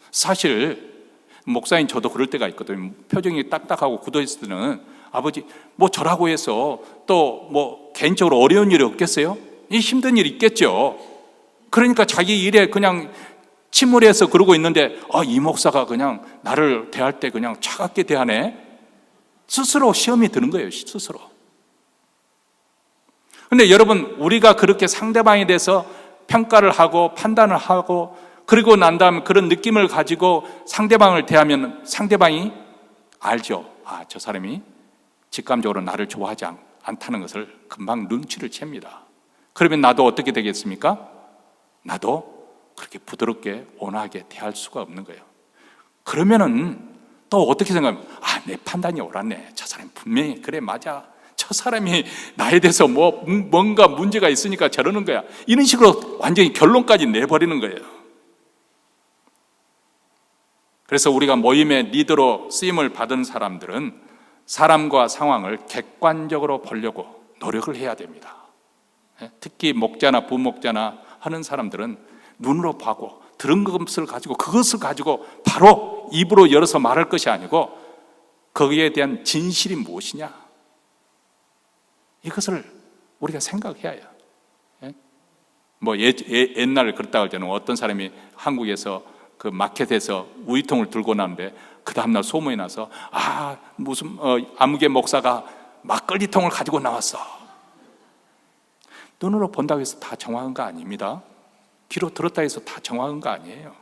사실 목사인 저도 그럴 때가 있거든요. 표정이 딱딱하고 굳어있을 때는 아버지 저라고 해서 또 개인적으로 어려운 일이 없겠어요? 힘든 일이 있겠죠. 그러니까 자기 일에 그냥 침울해서 그러고 있는데 이 목사가 그냥 나를 대할 때 그냥 차갑게 대하네. 스스로 시험이 드는 거예요. 스스로. 근데 여러분, 우리가 그렇게 상대방에 대해서 평가를 하고 판단을 하고 그리고 난 다음에 그런 느낌을 가지고 상대방을 대하면 상대방이 알죠. 저 사람이 직감적으로 나를 좋아하지 않다는 것을 금방 눈치를 챕니다. 그러면 나도 어떻게 되겠습니까? 나도 그렇게 부드럽게 온화하게 대할 수가 없는 거예요. 그러면은 또 어떻게 생각하면 내 판단이 옳았네. 저 사람이 분명히 그래 맞아. 저 사람이 나에 대해서 뭔가 문제가 있으니까 저러는 거야. 이런 식으로 완전히 결론까지 내버리는 거예요. 그래서 우리가 모임의 리더로 쓰임을 받은 사람들은 사람과 상황을 객관적으로 보려고 노력을 해야 됩니다. 특히 목자나 부목자나 하는 사람들은 눈으로 보고 들은 것을 가지고 그것을 가지고 바로 입으로 열어서 말할 것이 아니고 거기에 대한 진실이 무엇이냐, 이것을 우리가 생각해야 해요. 옛날 그렇다고 할 때는 어떤 사람이 한국에서 그 마켓에서 우유통을 들고 나는데 그 다음날 소문이 나서 무슨 아무개 목사가 막걸리통을 가지고 나왔어. 눈으로 본다고 해서 다 정확한 거 아닙니다. 귀로 들었다 해서 다 정확한 거 아니에요.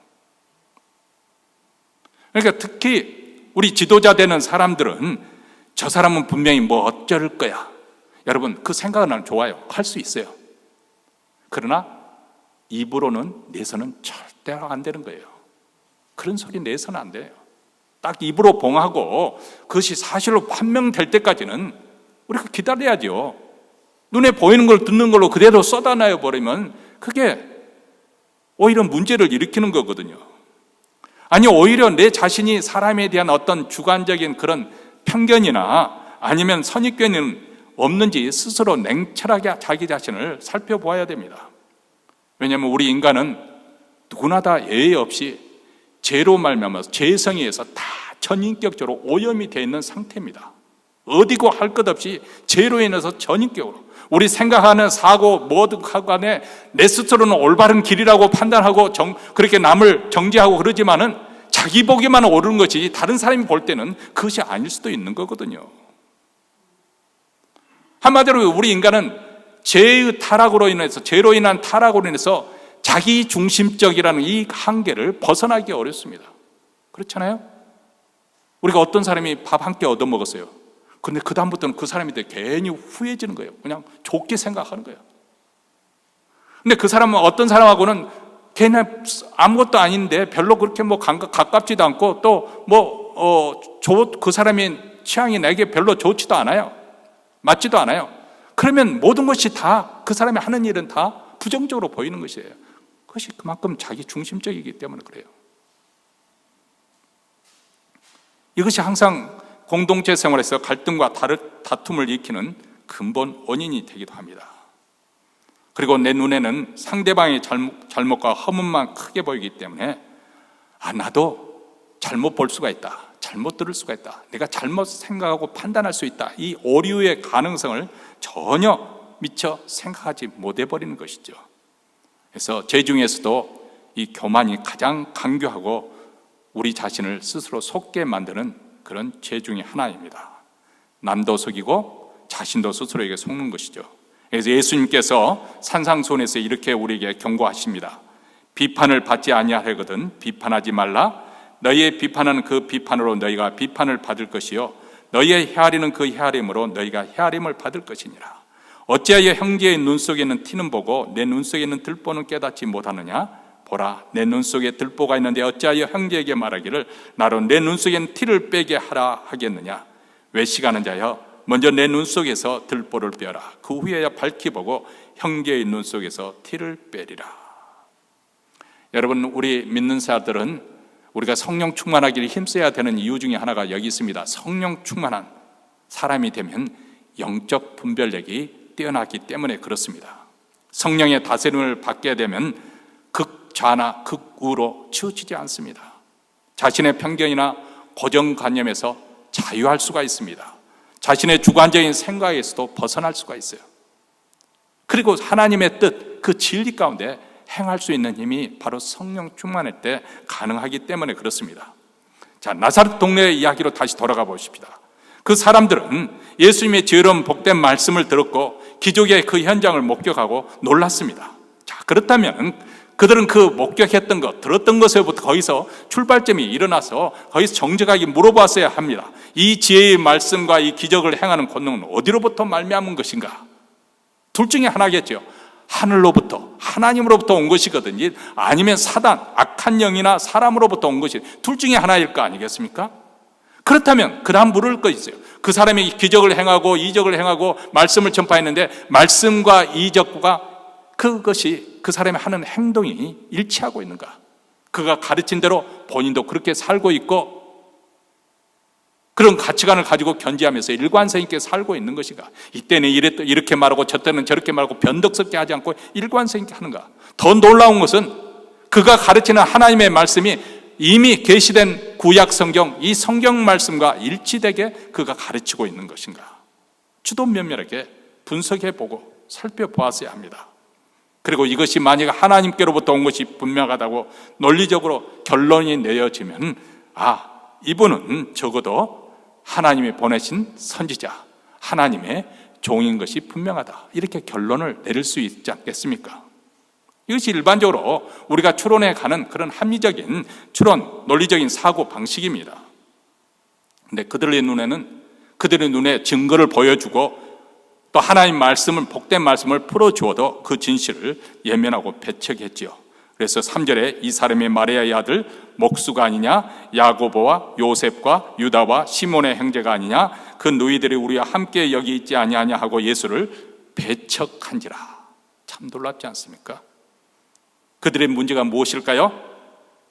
그러니까 특히 우리 지도자 되는 사람들은 저 사람은 분명히 어쩔 거야, 여러분, 그 생각은 난 좋아요. 할 수 있어요. 그러나 입으로는 내서는 절대로 안 되는 거예요. 그런 소리 내서는 안 돼요. 딱 입으로 봉하고 그것이 사실로 판명될 때까지는 우리가 기다려야죠. 눈에 보이는 걸 듣는 걸로 그대로 쏟아내어 버리면 그게 오히려 문제를 일으키는 거거든요. 아니, 오히려 내 자신이 사람에 대한 어떤 주관적인 그런 편견이나 아니면 선입견은 없는지 스스로 냉철하게 자기 자신을 살펴보아야 됩니다. 왜냐하면 우리 인간은 누구나 다 예외 없이 죄로 말미암아서 죄성에 의해서 다 전인격적으로 오염이 되어 있는 상태입니다. 어디고 할 것 없이 죄로 인해서 전인격으로 우리 생각하는 사고 뭐든 간에 내 스스로는 올바른 길이라고 판단하고 그렇게 남을 정죄하고 그러지만은 자기 보기만 옳은 것이 다른 사람이 볼 때는 그것이 아닐 수도 있는 거거든요. 한마디로 우리 인간은 죄의 타락으로 인해서, 죄로 인한 타락으로 인해서 자기 중심적이라는 이 한계를 벗어나기 어렵습니다. 그렇잖아요? 우리가 어떤 사람이 밥 한 끼 얻어먹었어요. 근데 그 다음부터는 그 사람에 대해 괜히 후회해지는 거예요. 그냥 좋게 생각하는 거예요. 근데 그 사람은 어떤 사람하고는 걔네 아무것도 아닌데 별로 그렇게 뭐 가깝지도 않고 또 그 사람의 취향이 내게 별로 좋지도 않아요. 맞지도 않아요. 그러면 모든 것이 다 그 사람이 하는 일은 다 부정적으로 보이는 것이에요. 그것이 그만큼 자기 중심적이기 때문에 그래요. 이것이 항상 공동체 생활에서 갈등과 다툼을 일으키는 근본 원인이 되기도 합니다. 그리고 내 눈에는 상대방의 잘못과 허물만 크게 보이기 때문에 나도 잘못 볼 수가 있다, 잘못 들을 수가 있다, 내가 잘못 생각하고 판단할 수 있다, 이 오류의 가능성을 전혀 미처 생각하지 못해버리는 것이죠. 그래서 죄 중에서도 이 교만이 가장 강교하고 우리 자신을 스스로 속게 만드는 그런 죄 중에 하나입니다. 남도 속이고 자신도 스스로에게 속는 것이죠. 그래서 예수님께서 산상수훈에서 이렇게 우리에게 경고하십니다. 비판을 받지 아니하거든 비판하지 말라. 너희의 비판은 그 비판으로 너희가 비판을 받을 것이요 너희의 헤아리는 그 헤아림으로 너희가 헤아림을 받을 것이니라. 어찌하여 형제의 눈 속에 있는 티는 보고 내 눈 속에 있는 들보는 깨닫지 못하느냐? 보라, 내 눈 속에 들보가 있는데 어찌하여 형제에게 말하기를 나로 내 눈 속에는 티를 빼게 하라 하겠느냐? 외식하는 자여, 먼저 내 눈 속에서 들보를 빼어라. 그 후에야 밝히 보고 형제의 눈 속에서 티를 빼리라. 여러분, 우리 믿는 자들은 우리가 성령 충만하기를 힘써야 되는 이유 중에 하나가 여기 있습니다. 성령 충만한 사람이 되면 영적 분별력이 뛰어나기 때문에 그렇습니다. 성령의 다스림을 받게 되면 극좌나 극우로 치우치지 않습니다. 자신의 편견이나 고정관념에서 자유할 수가 있습니다. 자신의 주관적인 생각에서도 벗어날 수가 있어요. 그리고 하나님의 뜻, 그 진리 가운데 행할 수 있는 힘이 바로 성령 충만할 때 가능하기 때문에 그렇습니다. 자, 나사렛 동네의 이야기로 다시 돌아가 보십시다. 그 사람들은 예수님의 지혜로운 복된 말씀을 들었고 기적의 그 현장을 목격하고 놀랐습니다. 자, 그렇다면 그들은 그 목격했던 것, 들었던 것에부터 거기서 출발점이 일어나서 거기서 정직하게 물어봤어야 합니다. 이 지혜의 말씀과 이 기적을 행하는 권능은 어디로부터 말미암은 것인가? 둘 중에 하나겠죠. 하늘로부터, 하나님으로부터 온 것이거든요. 아니면 사단, 악한 영이나 사람으로부터 온 것이 둘 중에 하나일 거 아니겠습니까? 그렇다면 그 다음 물을 거 있어요. 그 사람이 기적을 행하고 이적을 행하고 말씀을 전파했는데 말씀과 이적과 그것이 그 사람이 하는 행동이 일치하고 있는가? 그가 가르친 대로 본인도 그렇게 살고 있고 그런 가치관을 가지고 견지하면서 일관성 있게 살고 있는 것인가? 이때는 이렇게 말하고 저때는 저렇게 말하고 변덕스럽게 하지 않고 일관성 있게 하는가? 더 놀라운 것은 그가 가르치는 하나님의 말씀이 이미 계시된 구약 성경, 이 성경 말씀과 일치되게 그가 가르치고 있는 것인가? 주도 면밀하게 분석해보고 살펴보았어야 합니다. 그리고 이것이 만약 하나님께로부터 온 것이 분명하다고 논리적으로 결론이 내어지면 이분은 적어도 하나님이 보내신 선지자, 하나님의 종인 것이 분명하다, 이렇게 결론을 내릴 수 있지 않겠습니까? 이것이 일반적으로 우리가 추론해 가는 그런 합리적인 추론, 논리적인 사고 방식입니다. 그런데 그들의 눈에 증거를 보여주고 또 하나님 말씀을, 복된 말씀을 풀어주어도 그 진실을 예면하고 배척했지요. 그래서 3절에 이 사람이 마리아의 아들 목수가 아니냐, 야고보와 요셉과 유다와 시몬의 형제가 아니냐, 그 너희들이 우리와 함께 여기 있지 아니하냐 하고 예수를 배척한지라. 참 놀랍지 않습니까? 그들의 문제가 무엇일까요?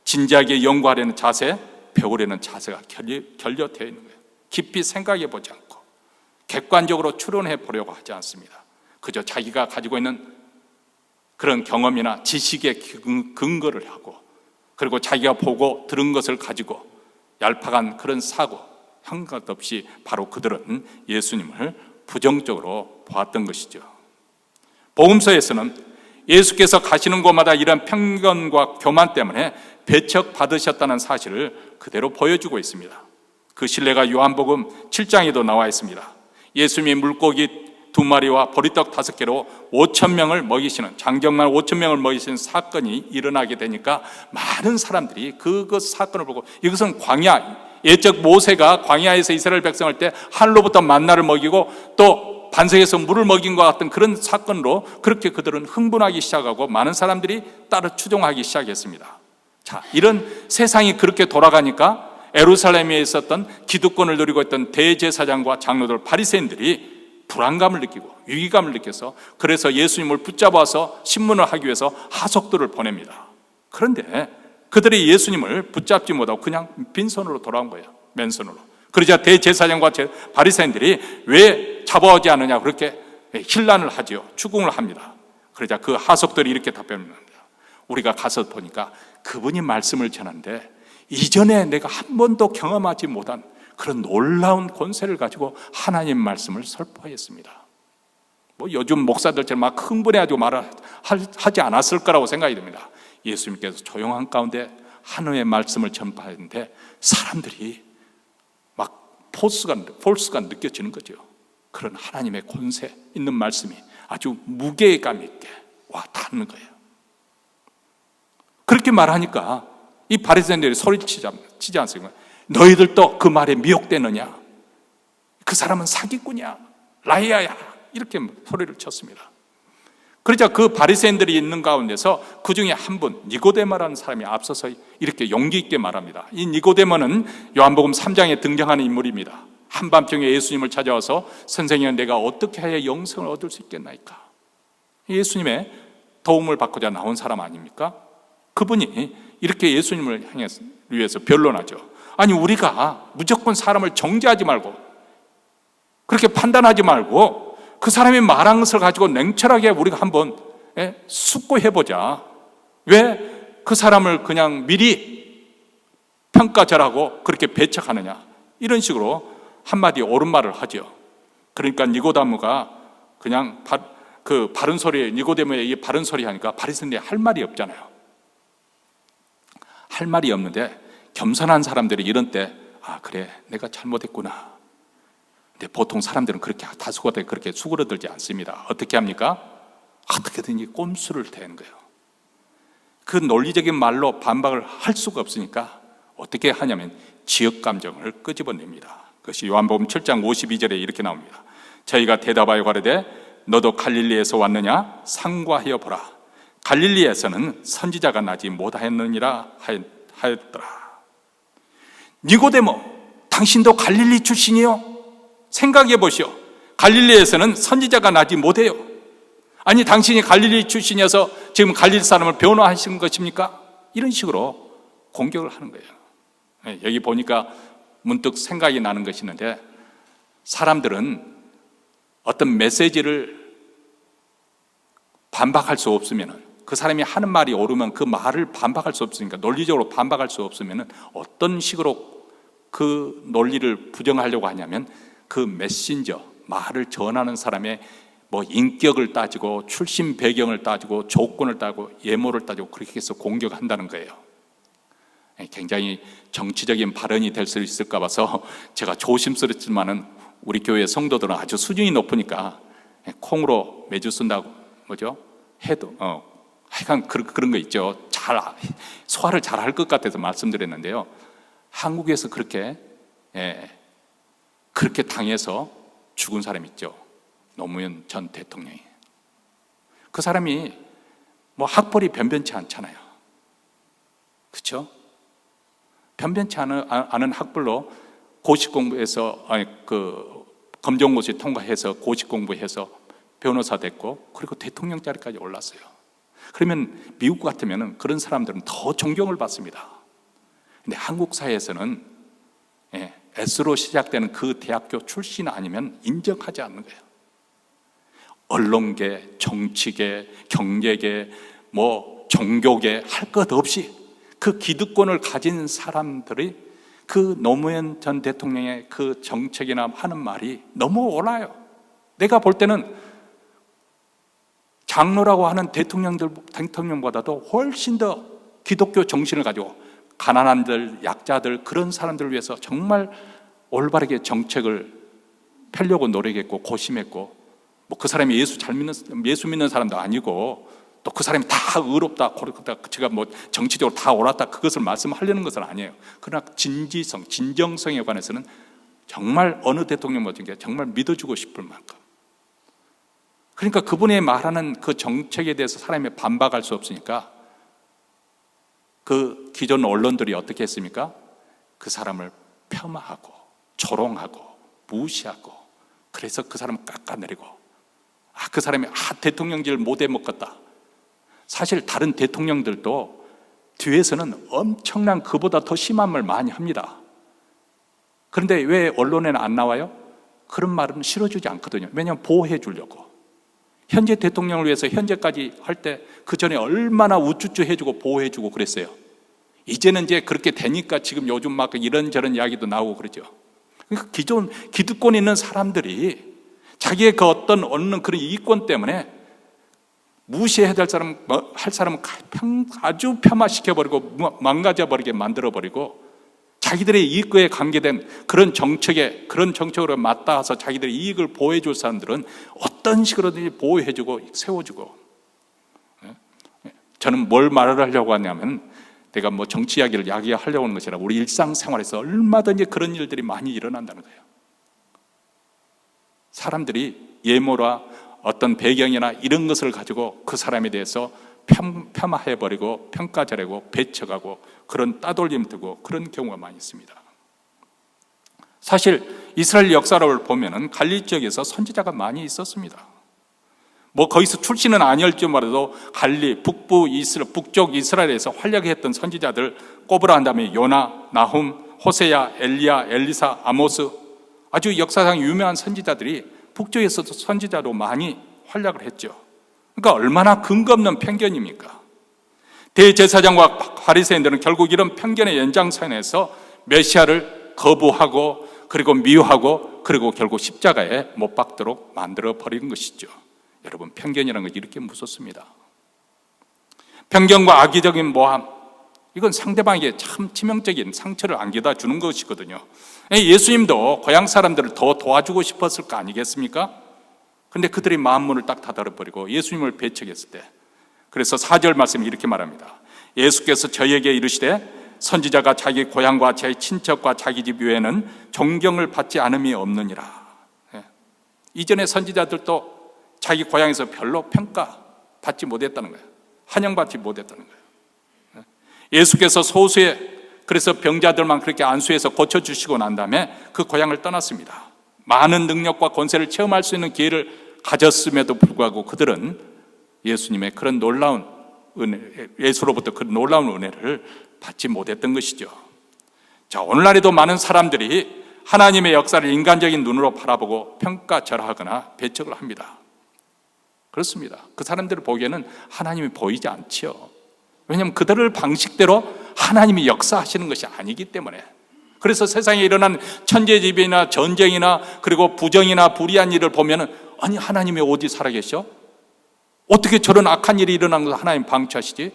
진지하게 연구하려는 자세, 배우려는 자세가 결여되어 있는 거예요. 깊이 생각해 보지 않고 객관적으로 추론해 보려고 하지 않습니다. 그저 자기가 가지고 있는 그런 경험이나 지식에 근거를 하고, 그리고 자기가 보고 들은 것을 가지고 얄팍한 그런 사고, 형같없이 바로 그들은 예수님을 부정적으로 보았던 것이죠. 복음서에서는 예수께서 가시는 곳마다 이런 편견과 교만 때문에 배척받으셨다는 사실을 그대로 보여주고 있습니다. 그 신뢰가 요한복음 7장에도 나와 있습니다. 예수님이 물고기 2마리와 보리떡 5개로 5,000명을 먹이시는, 장정만 5,000명을 먹이시는 사건이 일어나게 되니까 많은 사람들이 그 사건을 보고, 이것은 광야, 예적 모세가 광야에서 이스라엘 백성을 때 하늘로부터 만나를 먹이고 또 반석에서 물을 먹인 것 같은 그런 사건으로 그렇게 그들은 흥분하기 시작하고 많은 사람들이 따라 추종하기 시작했습니다. 자, 이런 세상이 그렇게 돌아가니까 예루살렘에 있었던 기득권을 누리고 있던 대제사장과 장로들, 바리새인들이 불안감을 느끼고 위기감을 느껴서, 그래서 예수님을 붙잡아서 신문을 하기 위해서 하석들을 보냅니다. 그런데 그들이 예수님을 붙잡지 못하고 그냥 빈손으로 돌아온 거예요. 맨손으로. 그러자 대제사장과 바리새인들이 왜 잡아오지 않느냐 그렇게 힐난을 하지요. 추궁을 합니다. 그러자 그 하석들이 이렇게 답변합니다. 우리가 가서 보니까 그분이 말씀을 전하는데 이전에 내가 한 번도 경험하지 못한 그런 놀라운 권세를 가지고 하나님 말씀을 선포했습니다. 뭐 요즘 목사들처럼 막 흥분해가지고 하지 않았을 거라고 생각이 듭니다. 예수님께서 조용한 가운데 하나님의 말씀을 전파했는데 사람들이 막 폴스가 느껴지는 거죠. 그런 하나님의 권세 있는 말씀이 아주 무게감 있게 와 닿는 거예요. 그렇게 말하니까 이 바리새인들이 소리치지 않습니까? 너희들도 그 말에 미혹되느냐? 그 사람은 사기꾼이야, 라이아야, 이렇게 소리를 쳤습니다. 그러자 그 바리새인들이 있는 가운데서 그 중에 한 분, 니고데모라는 사람이 앞서서 이렇게 용기 있게 말합니다. 이 니고데모는 요한복음 3장에 등장하는 인물입니다. 한밤중에 예수님을 찾아와서 선생님, 내가 어떻게 해야 영생을 얻을 수 있겠나이까? 예수님의 도움을 받고자 나온 사람 아닙니까? 그분이 이렇게 예수님을 위해서 변론하죠. 아니, 우리가 무조건 사람을 정죄하지 말고 그렇게 판단하지 말고 그 사람이 말한 것을 가지고 냉철하게 우리가 한번 숙고해보자. 왜 그 사람을 그냥 미리 평가절하고 그렇게 배척하느냐, 이런 식으로 한마디 옳은 말을 하죠. 그러니까 니고데모가 그냥 그 바른 소리에, 니고데모의 이 바른 소리 하니까 바리새인들이 할 말이 없잖아요. 할 말이 없는데 겸손한 사람들이 이런 때, 아 그래 내가 잘못했구나. 근데 보통 사람들은 그렇게 다수가 그렇게 수그러들지 않습니다. 어떻게 합니까? 어떻게든지 꼼수를 대는 거예요. 그 논리적인 말로 반박을 할 수가 없으니까 어떻게 하냐면 지역 감정을 끄집어냅니다. 그것이 요한복음 7장 52절에 이렇게 나옵니다. 저희가 대답하여 가로되 너도 갈릴리에서 왔느냐? 상과하여 보라. 갈릴리에서는 선지자가 나지 못하였느니라 하였더라. 니고데모, 당신도 갈릴리 출신이요? 생각해 보시오. 갈릴리에서는 선지자가 나지 못해요. 아니, 당신이 갈릴리 출신이어서 지금 갈릴리 사람을 변호하시는 것입니까? 이런 식으로 공격을 하는 거예요. 여기 보니까 문득 생각이 나는 것이 있는데, 사람들은 어떤 메시지를 반박할 수 없으면, 그 사람이 하는 말이 옳으면 그 말을 반박할 수 없으니까, 논리적으로 반박할 수 없으면 어떤 식으로 그 논리를 부정하려고 하냐면 그 메신저, 말을 전하는 사람의 뭐 인격을 따지고 출신 배경을 따지고 조건을 따지고 예모를 따지고 그렇게 해서 공격한다는 거예요. 굉장히 정치적인 발언이 될 수 있을까 봐서 제가 조심스럽지만은 우리 교회 성도들은 아주 수준이 높으니까 콩으로 매주 쓴다고 뭐죠? 해도 하여간 그런 거 있죠. 소화를 잘 할 것 같아서 말씀드렸는데요. 한국에서 그렇게 당해서 죽은 사람 있죠. 노무현 전 대통령이. 그 사람이 뭐 학벌이 변변치 않잖아요. 그렇죠? 변변치 않은 학벌로 고시 공부해서 검정고시 통과해서 고시 공부해서 변호사 됐고, 그리고 대통령 자리까지 올랐어요. 그러면 미국 같으면 그런 사람들은 더 존경을 받습니다. 근데 한국 사회에서는 S로 시작되는 그 대학교 출신 아니면 인정하지 않는 거예요. 언론계, 정치계, 경제계, 뭐 종교계 할 것 없이 그 기득권을 가진 사람들이 그 노무현 전 대통령의 그 정책이나 하는 말이 너무 옳아요. 내가 볼 때는 장로라고 하는 대통령보다도 훨씬 더 기독교 정신을 가지고 가난한들, 약자들, 그런 사람들을 위해서 정말 올바르게 정책을 펴려고 노력했고 고심했고, 뭐 그 사람이 예수 믿는 사람도 아니고, 또 그 사람이 다 의롭다, 제가 뭐 정치적으로 다 옳았다, 그것을 말씀하려는 것은 아니에요. 그러나 진지성, 진정성에 관해서는 정말 어느 대통령 모든 게 정말 믿어주고 싶을 만큼. 그러니까 그분이 말하는 그 정책에 대해서 사람이 반박할 수 없으니까 그 기존 언론들이 어떻게 했습니까? 그 사람을 폄하하고 조롱하고 무시하고, 그래서 그 사람을 깎아내리고, 그 사람이 대통령직을 못해 먹었다. 사실 다른 대통령들도 뒤에서는 엄청난 그보다 더 심한 말 많이 합니다. 그런데 왜 언론에는 안 나와요? 그런 말은 실어주지 않거든요. 왜냐하면 보호해 주려고. 현재 대통령을 위해서 현재까지 할 때 그 전에 얼마나 우쭈쭈 해주고 보호해주고 그랬어요. 이제는 이제 그렇게 되니까 지금 요즘 막 이런저런 이야기도 나오고 그러죠. 그러니까 기존 기득권 있는 사람들이 자기의 그 어떤 얻는 그런 이익권 때문에 무시해야 될 사람, 할 사람은 아주 폄하시켜버리고 망가져버리게 만들어버리고, 자기들의 이익에 관계된 그런 정책으로 맞닿아서 자기들의 이익을 보호해줄 사람들은 어떤 식으로든지 보호해주고 세워주고. 저는 뭘 말을 하려고 하냐면, 내가 뭐 정치 이야기를 하려고 하는 것이 아니라 우리 일상생활에서 얼마든지 그런 일들이 많이 일어난다는 거예요. 사람들이 예모라 어떤 배경이나 이런 것을 가지고 그 사람에 대해서 폄하해버리고 평가절하고 배척하고 그런 따돌림 두고 그런 경우가 많이 있습니다. 사실 이스라엘 역사를 보면은 갈릴리 지역에서 선지자가 많이 있었습니다. 뭐 거기서 출신은 아니었지 말해도 갈릴리 북쪽 이스라엘에서 활약했던 선지자들 꼽으라 한다면 요나, 나훔, 호세야, 엘리야, 엘리사, 아모스, 아주 역사상 유명한 선지자들이 북쪽에서도 선지자로 많이 활약을 했죠. 그러니까 얼마나 근거 없는 편견입니까? 대제사장과 바리새인들은 결국 이런 편견의 연장선에서 메시아를 거부하고, 그리고 미워하고, 그리고 결국 십자가에 못 박도록 만들어 버린 것이죠. 여러분, 편견이라는 것이 이렇게 무섭습니다. 편견과 악의적인 모함, 이건 상대방에게 참 치명적인 상처를 안겨다 주는 것이거든요. 예수님도 고향 사람들을 더 도와주고 싶었을 거 아니겠습니까? 그런데 그들이 마음문을 딱 닫아버리고 예수님을 배척했을 때, 그래서 4절 말씀이 이렇게 말합니다. 예수께서 저에게 이르시되 선지자가 자기 고향과 자기 친척과 자기 집 외에는 존경을 받지 않음이 없느니라. 이전에 선지자들도 자기 고향에서 별로 평가받지 못했다는 거예요. 환영받지 못했다는 거예요. 예수께서 그래서 병자들만 그렇게 안수해서 고쳐주시고 난 다음에 그 고향을 떠났습니다. 많은 능력과 권세를 체험할 수 있는 기회를 가졌음에도 불구하고 그들은 예수님의 그런 놀라운 은혜, 예수로부터 그런 놀라운 은혜를 받지 못했던 것이죠. 자, 오늘날에도 많은 사람들이 하나님의 역사를 인간적인 눈으로 바라보고 평가절하하거나 배척을 합니다. 그렇습니다. 그 사람들을 보기에는 하나님이 보이지 않지요. 왜냐하면 그들의 방식대로 하나님이 역사하시는 것이 아니기 때문에. 그래서 세상에 일어난 천재지변이나 전쟁이나 그리고 부정이나 불의한 일을 보면은, 아니 하나님이 어디 살아계셔? 어떻게 저런 악한 일이 일어난 것을 하나님 방치하시지?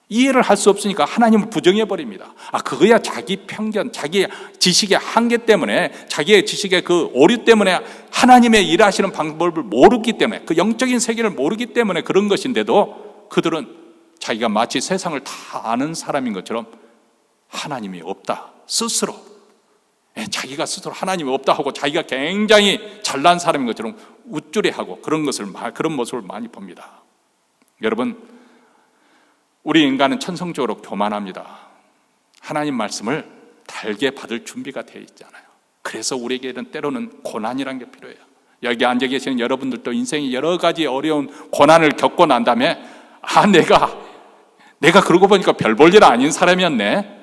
이해를 할 수 없으니까 하나님을 부정해버립니다. 그거야 자기 편견, 자기 지식의 한계 때문에, 자기의 지식의 그 오류 때문에, 하나님의 일하시는 방법을 모르기 때문에, 그 영적인 세계를 모르기 때문에 그런 것인데도 그들은 자기가 마치 세상을 다 아는 사람인 것처럼 하나님이 없다 스스로 자기가 스스로 하나님이 없다 하고 자기가 굉장히 잘난 사람인 것처럼 우쭐해하고 그런 모습을 많이 봅니다. 여러분, 우리 인간은 천성적으로 교만합니다. 하나님 말씀을 달게 받을 준비가 되어 있잖아요. 그래서 우리에게는 때로는 고난이라는 게 필요해요. 여기 앉아 계시는 여러분들도 인생이 여러 가지 어려운 고난을 겪고 난 다음에 내가 그러고 보니까 별 볼 일 아닌 사람이었네,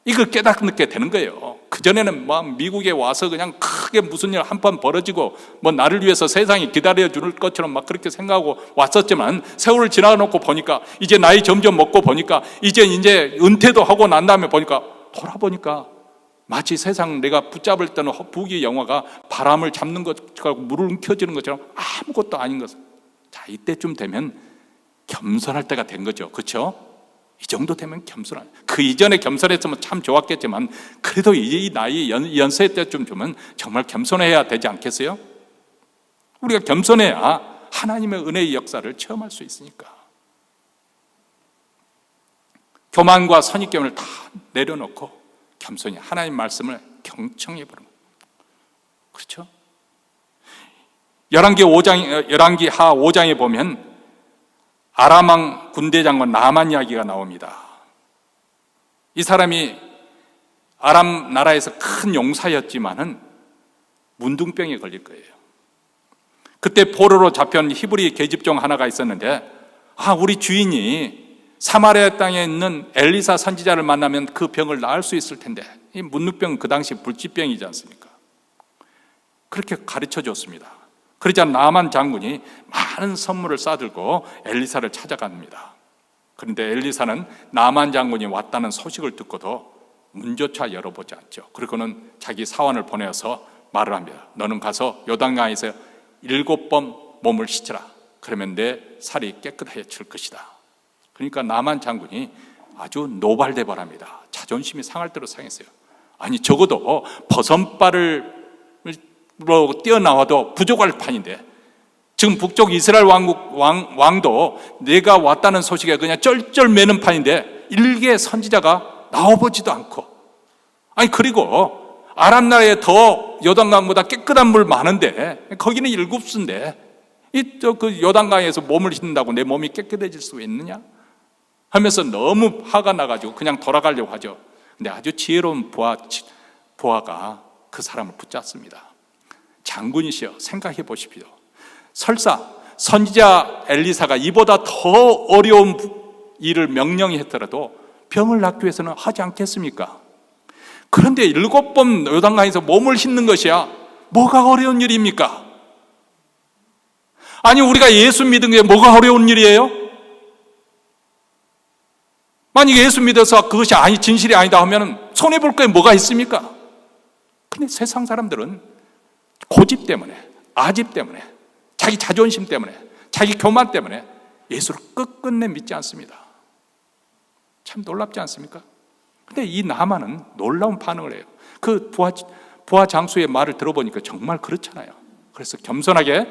이걸 깨닫게 되는 거예요. 그전에는 막 미국에 와서 그냥 크게 무슨 일 한 번 벌어지고 뭐 나를 위해서 세상이 기다려줄 것처럼 막 그렇게 생각하고 왔었지만, 세월을 지나놓고 보니까 이제 나이 점점 먹고 보니까 이제 은퇴도 하고 난 다음에 보니까, 돌아보니까 마치 세상 내가 붙잡을 때는 부귀 영화가 바람을 잡는 것과 물을 움켜쥐는 것처럼 아무것도 아닌 것. 자, 이때쯤 되면 겸손할 때가 된 거죠. 그렇죠? 이 정도 되면 겸손한, 그 이전에 겸손했으면 참 좋았겠지만 그래도 이 나이 연세 때쯤 되면 정말 겸손해야 되지 않겠어요? 우리가 겸손해야 하나님의 은혜의 역사를 체험할 수 있으니까. 교만과 선입견을 다 내려놓고 겸손히 하나님 말씀을 경청해 보는 거예요. 그렇죠? 열왕기하 5장에 보면 아람 왕 군대장관 나만 이야기가 나옵니다. 이 사람이 아람 나라에서 큰 용사였지만은 문둥병에 걸릴 거예요. 그때 포로로 잡혀온 히브리 계집종 하나가 있었는데, 우리 주인이 사마리아 땅에 있는 엘리사 선지자를 만나면 그 병을 나을 수 있을 텐데, 이 문둥병은 그 당시 불치병이지 않습니까? 그렇게 가르쳐 줬습니다. 그러자 나만 장군이 많은 선물을 싸들고 엘리사를 찾아갑니다. 그런데 엘리사는 나만 장군이 왔다는 소식을 듣고도 문조차 열어보지 않죠. 그리고는 자기 사원을 보내서 말을 합니다. 너는 가서 요단강에서 7번 몸을 씻으라. 그러면 내 살이 깨끗해질 것이다. 그러니까 나만 장군이 아주 노발대발합니다. 자존심이 상할 대로 상했어요. 아니, 적어도 버선발을 뛰어나와도 부족할 판인데, 지금 북쪽 이스라엘 왕도 내가 왔다는 소식에 그냥 쩔쩔매는 판인데 일개 선지자가 나와보지도 않고, 그리고 아람 나라에 더 요단강보다 깨끗한 물 많은데 거기는 7수인데 그 요단강에서 몸을 씻는다고 내 몸이 깨끗해질 수 있느냐 하면서 너무 화가 나가지고 그냥 돌아가려고 하죠. 근데 아주 지혜로운 부하가 그 사람을 붙잡습니다. 장군이시여, 생각해 보십시오. 설사 선지자 엘리사가 이보다 더 어려운 일을 명령했더라도 병을 낫기 위해서는 하지 않겠습니까? 그런데 7번 요단강에서 몸을 씻는 것이야 뭐가 어려운 일입니까? 아니, 우리가 예수 믿은 게 뭐가 어려운 일이에요? 만약에 예수 믿어서 그것이 진실이 아니다 하면 손해볼 게 뭐가 있습니까? 근데 세상 사람들은 고집 때문에, 아집 때문에, 자기 자존심 때문에, 자기 교만 때문에 예수를 끝끝내 믿지 않습니다. 참 놀랍지 않습니까? 근데 이 나만은 놀라운 반응을 해요. 그 부하 장수의 말을 들어보니까 정말 그렇잖아요. 그래서 겸손하게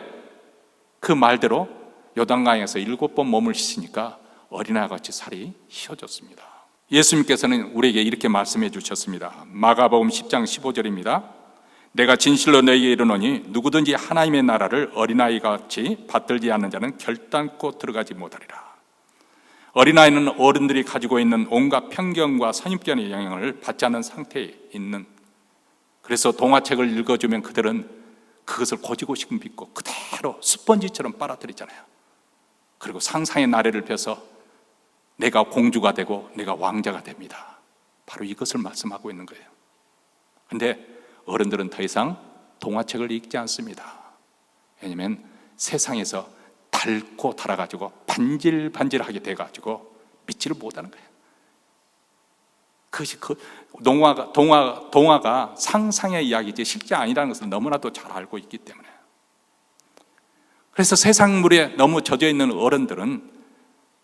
그 말대로 요단강에서 7번 몸을 씻으니까 어린아이같이 살이 휘어졌습니다. 예수님께서는 우리에게 이렇게 말씀해 주셨습니다. 마가복음 10장 15절입니다. 내가 진실로 너희에게 이르노니 누구든지 하나님의 나라를 어린아이같이 받들지 않는 자는 결단코 들어가지 못하리라. 어린아이는 어른들이 가지고 있는 온갖 편견과 선입견의 영향을 받지 않은 상태에 있는, 그래서 동화책을 읽어주면 그들은 그것을 고지고시 믿고 그대로 스펀지처럼 빨아들이잖아요. 그리고 상상의 나래를 펴서 내가 공주가 되고 내가 왕자가 됩니다. 바로 이것을 말씀하고 있는 거예요. 그런데 어른들은 더 이상 동화책을 읽지 않습니다. 왜냐하면 세상에서 닳고 닳아가지고 반질반질하게 돼가지고 믿지를 못하는 거예요. 그것이 동화가 상상의 이야기지 실제 아니라는 것을 너무나도 잘 알고 있기 때문에. 그래서 세상물에 너무 젖어 있는 어른들은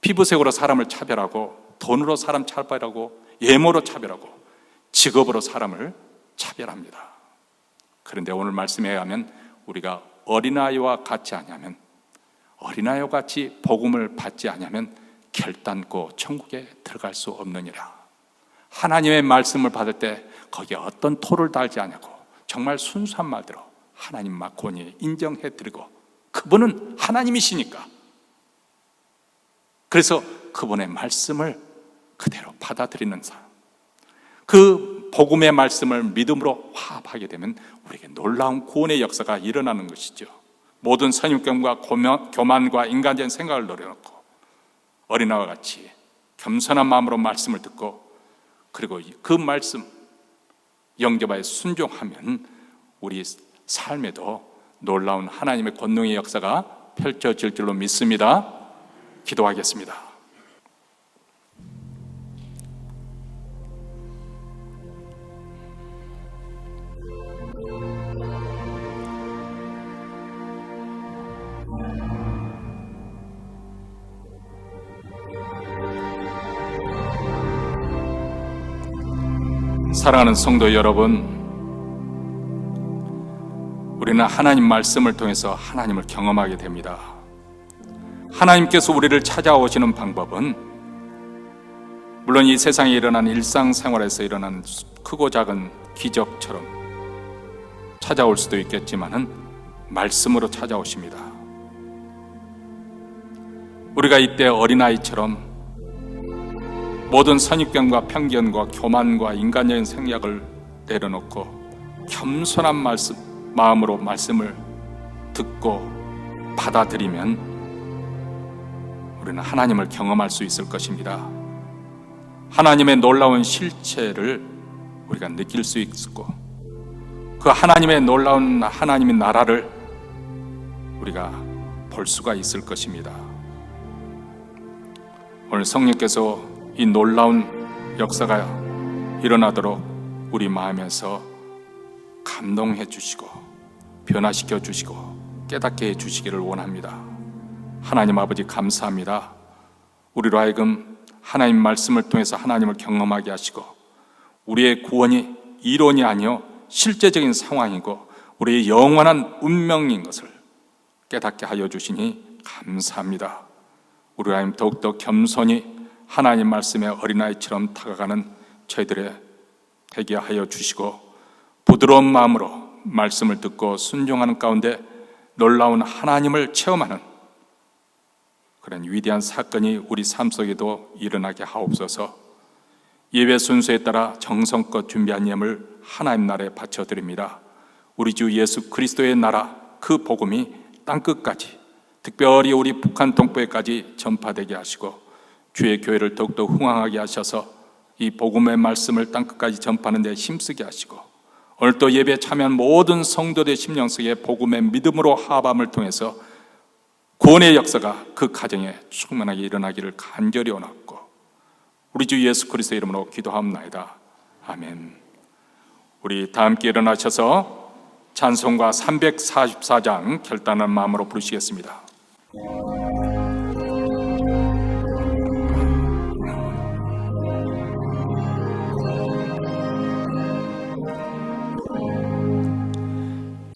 피부색으로 사람을 차별하고, 돈으로 사람 차별하고, 외모로 차별하고, 직업으로 사람을 차별합니다. 그런데 오늘 말씀에 의하면 우리가 어린아이와 같지 않으면, 어린아이와 같이 복음을 받지 않으면 결단코 천국에 들어갈 수 없느니라. 하나님의 말씀을 받을 때 거기에 어떤 토를 달지 않고 정말 순수한 말대로 하나님 권위에 인정해드리고, 그분은 하나님이시니까, 그래서 그분의 말씀을 그대로 받아들이는 사람, 그 복음의 말씀을 믿음으로 화합하게 되면 우리에게 놀라운 구원의 역사가 일어나는 것이죠. 모든 선입견과 교만과 인간적인 생각을 내려놓고 어린아이와 같이 겸손한 마음으로 말씀을 듣고, 그리고 그 말씀 영접하여 순종하면 우리 삶에도 놀라운 하나님의 권능의 역사가 펼쳐질 줄로 믿습니다. 기도하겠습니다. 사랑하는 성도 여러분, 우리는 하나님 말씀을 통해서 하나님을 경험하게 됩니다. 하나님께서 우리를 찾아오시는 방법은 물론 이 세상에 일어난 일상생활에서 일어난 크고 작은 기적처럼 찾아올 수도 있겠지만은 말씀으로 찾아오십니다. 우리가 이때 어린아이처럼 모든 선입견과 편견과 교만과 인간적인 생각을 내려놓고 겸손한 마음으로 말씀을 듣고 받아들이면 우리는 하나님을 경험할 수 있을 것입니다. 하나님의 놀라운 실체를 우리가 느낄 수 있고, 그 하나님의 놀라운 하나님의 나라를 우리가 볼 수가 있을 것입니다. 오늘 성령께서 이 놀라운 역사가 일어나도록 우리 마음에서 감동해 주시고 변화시켜 주시고 깨닫게 해 주시기를 원합니다. 하나님 아버지 감사합니다. 우리로 하여금 하나님 말씀을 통해서 하나님을 경험하게 하시고, 우리의 구원이 이론이 아니요 실제적인 상황이고 우리의 영원한 운명인 것을 깨닫게 하여 주시니 감사합니다. 우리 하나님 더욱더 겸손히 하나님 말씀에 어린아이처럼 다가가는 저희들의 되게 하여 주시고, 부드러운 마음으로 말씀을 듣고 순종하는 가운데 놀라운 하나님을 체험하는 그런 위대한 사건이 우리 삶 속에도 일어나게 하옵소서. 예배 순서에 따라 정성껏 준비한 예물 하나님 나라에 바쳐드립니다. 우리 주 예수 그리스도의 나라, 그 복음이 땅끝까지, 특별히 우리 북한 동포에까지 전파되게 하시고 주의 교회를 더욱더 흥왕하게 하셔서 이 복음의 말씀을 땅끝까지 전파하는 데 힘쓰게 하시고, 오늘 또 예배에 참여한 모든 성도들의 심령 속에 복음의 믿음으로 화합함을 통해서 구원의 역사가 그 가정에 충만하게 일어나기를 간절히 원하고 우리 주 예수 그리스도의 이름으로 기도하옵나이다. 아멘. 우리 다 함께 일어나셔서 찬송가 344장 결단한 마음으로 부르시겠습니다.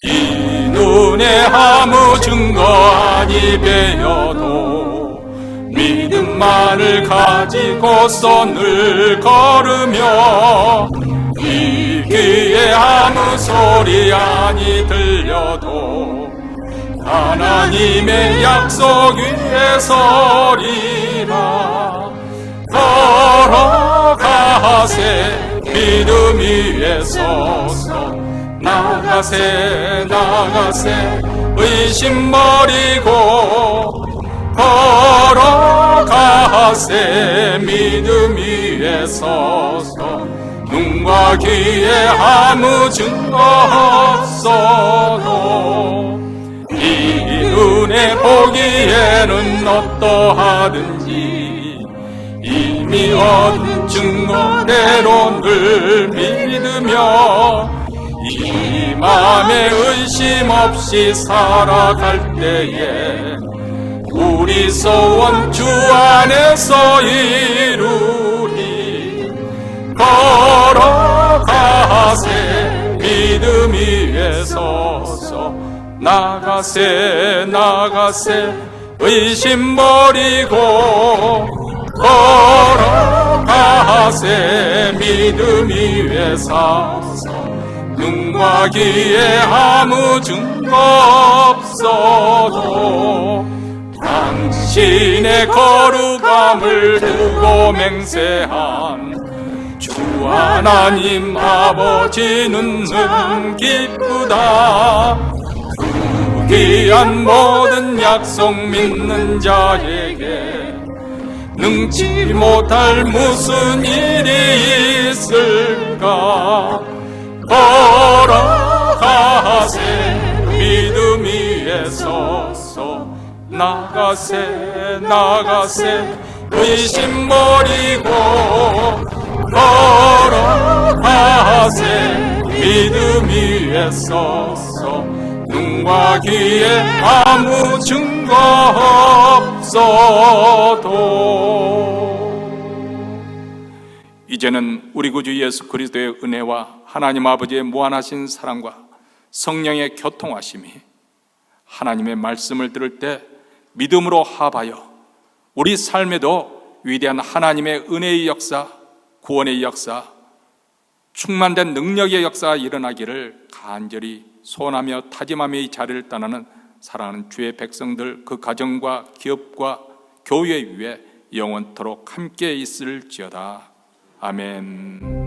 이 눈에 아무 증거 아니 배어도 믿음만을 가지고서 늘 걸으며, 이 귀에 아무 소리 아니 들려도 하나님의 약속 위에 서리라. 걸어가세 믿음 위에 서서, 나가세 나가세 의심 버리고, 걸어가세 믿음 위에 서서, 눈과 귀에 아무 증거 없어도 이 눈에 보기에는 어떠하든지 이미 얻은 증거대로 늘 믿으며, 이 맘에 의심 없이 살아갈 때에 우리 소원 주 안에서 이루리. 걸어가세 믿음 위에 서서, 나가세 나가세 의심 버리고, 걸어가세 믿음 위에 서서, 눈과 귀에 아무 증거 없어도 당신의 거룩함을 두고 맹세한 주 하나님 아버지는 기쁘다. 그 귀한 모든 약속 믿는 자에게 능치 못할 무슨 일이 있을까. 걸어가세 믿음 위에 서서 나가세 나가세 의심 버리고 걸어가세 믿음 위에 서서 눈과 귀에 아무 증거 없어도. 이제는 우리 구주 예수 그리스도의 은혜와 하나님 아버지의 무한하신 사랑과 성령의 교통하심이 하나님의 말씀을 들을 때 믿음으로 합하여 우리 삶에도 위대한 하나님의 은혜의 역사, 구원의 역사, 충만된 능력의 역사가 일어나기를 간절히 소원하며 다짐하며 이 자리를 떠나는 사랑하는 주의 백성들, 그 가정과 기업과 교회 위에 영원토록 함께 있을지어다. 아멘.